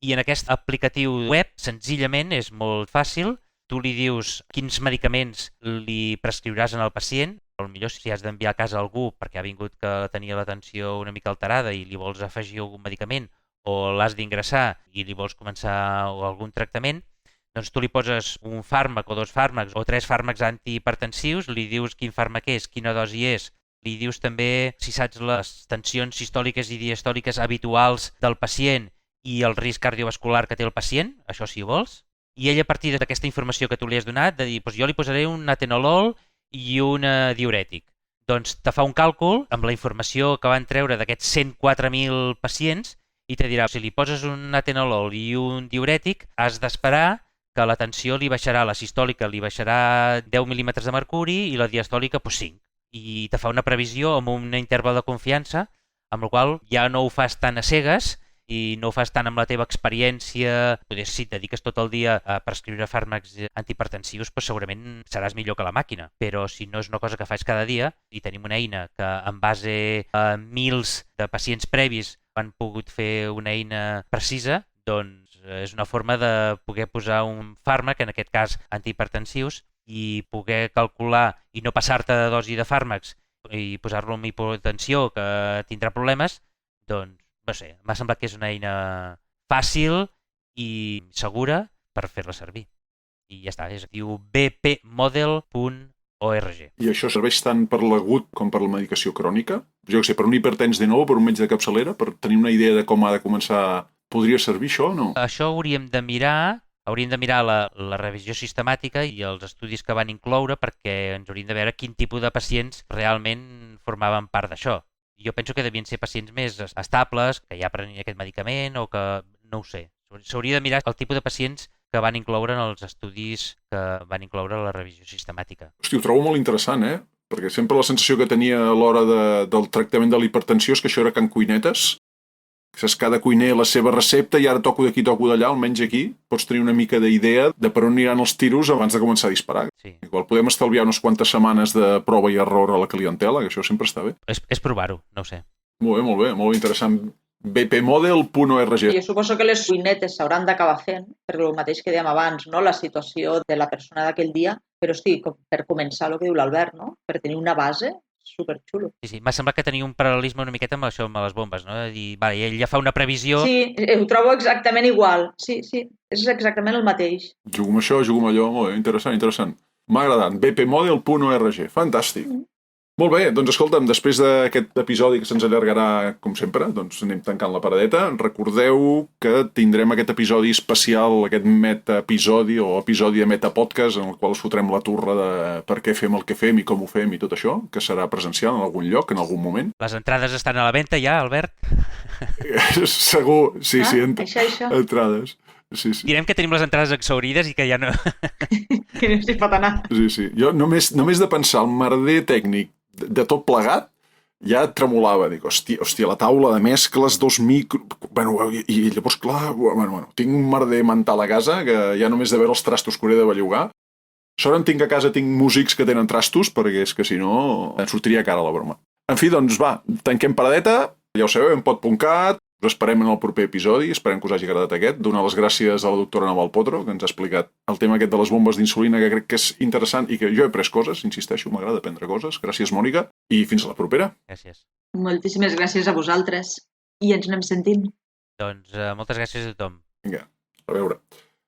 I en aquest aplicatiu web, senzillament, és molt fàcil. Tu li dius quins medicaments li prescriuràs al pacient. Potser si has d'enviar a casa algú perquè ha vingut que tenia la tensió una mica alterada i li vols afegir algun medicament o l'has d'ingressar i li vols començar algun tractament, doncs tu li poses un fàrmac o dos fàrmacs o 3 fàrmacs antihipertensius, li dius quin fàrmac és, quina dosi és, li dius també si saps les tensions sistòliques i diastòliques habituals del pacient i el risc cardiovascular que té el pacient, això si vols, i ell a partir d'aquesta informació que tu li has donat, de dir, doncs jo li posaré un atenolol i un diurètic. Doncs te fa un càlcul amb la informació que van treure d'aquests 104.000 pacients i te dirà, si li poses un atenolol i un diurètic, has d'esperar que la tensió li baixarà, la sistòlica li baixarà 10 mil·límetres de mercuri i la diastòlica 5. I te fa una previsió amb un interval de confiança, amb el qual ja no ho fas tan a cegues i no ho fas tant amb la teva experiència. Potser si et dediques tot el dia a prescriure fàrmacs antihipertensius, doncs segurament seràs millor que la màquina. Però si no és una cosa que fas cada dia i tenim una eina que en base a mils de pacients previs han pogut fer una eina precisa, doncs és una forma de poder posar un fàrmac, en aquest cas antihipertensius, i poder calcular i no passar-te de dosi de fàrmacs i posar-lo amb hipotensió que tindrà problemes, doncs no sé, m'ha semblat que és una eina fàcil i segura per fer-la servir. I ja està, diu bpmodel.org. ORG. I això serveix tant per l'agut com per la medicació crònica? Jo què sé, per un hipertens de nou, per un metge de capçalera, per tenir una idea de com ha de començar... Podria servir això o no? Això hauríem de mirar la revisió sistemàtica i els estudis que van incloure perquè ens hauríem de veure quin tipus de pacients realment formaven part d'això. Jo penso que devien ser pacients més estables, que ja prenien aquest medicament o que... no ho sé. S'hauria de mirar el tipus de pacients que van incloure en els estudis que van incloure la revisió sistemàtica. Hosti, ho trobo molt interessant, Perquè sempre la sensació que tenia a l'hora del tractament de l'hipertensió és que això era can cuinetes. Saps, cada cuiner la seva recepta i ara toco d'aquí, toco d'allà, almenys aquí. Pots tenir una mica d'idea de per on aniran els tiros abans de començar a disparar. Sí. Igual podem estalviar unes quantes setmanes de prova i error a la clientela, que això sempre està bé. És provar-ho, no ho sé. Molt bé, molt interessant. bpmodel.org. Jo suposo que les cuinetes s'hauran d'acabar fent, per el mateix que dèiem abans, no? La situació de la persona d'aquell dia, però hosti, per començar el que diu l'Albert, no? Per tenir una base, superxulo. Sí, m'ha semblat que tenia un paral·lelisme una miqueta amb això, amb les bombes, no? De dir, vale, ell ja fa una previsió... Sí, ho trobo exactament igual. Sí, és exactament el mateix. Jugo amb això, jugo amb allò, molt bé, interessant. M'ha agradat, bpmodel.org, fantàstic. Molt bé, doncs escolta'm, després d'aquest episodi que se'ns allargarà, com sempre, doncs anem tancant la paradeta. Recordeu que tindrem aquest episodi especial, aquest meta-episodi o episodi de metapodcast en el qual us fotrem la turra de per què fem el que fem i com ho fem i tot això, que serà presencial en algun lloc, en algun moment. Les entrades estan a la venda ja, Albert? Segur, sí, Això. entrades. Sí. Direm que tenim les entrades exhaurides i que ja no... Que no s'hi pot anar. Sí. Jo només de pensar el merder tècnic de tot plegat, ja tremolava. Dic, hòstia, la taula de mescles, 2 micros... Bueno, i llavors, clar, bueno, tinc un merder mental a casa que ja només de veure els trastos que hauré de bellugar. Sort en tinc a casa, tinc músics que tenen trastos, perquè és que si no em sortiria cara la broma. En fi, doncs va, tanquem paradeta, ja ho sabeu, en pod.cat, us esperem en el proper episodi, esperem que us hagi agradat aquest. Donar les gràcies a la doctora Naval Potro, que ens ha explicat el tema aquest de les bombes d'insulina, que crec que és interessant i que jo he après coses, insisteixo, m'agrada aprendre coses. Gràcies, Mònica, i fins a la propera. Gràcies. Moltíssimes gràcies a vosaltres. I ens anem sentint. Doncs moltes gràcies a tothom. Vinga, a veure.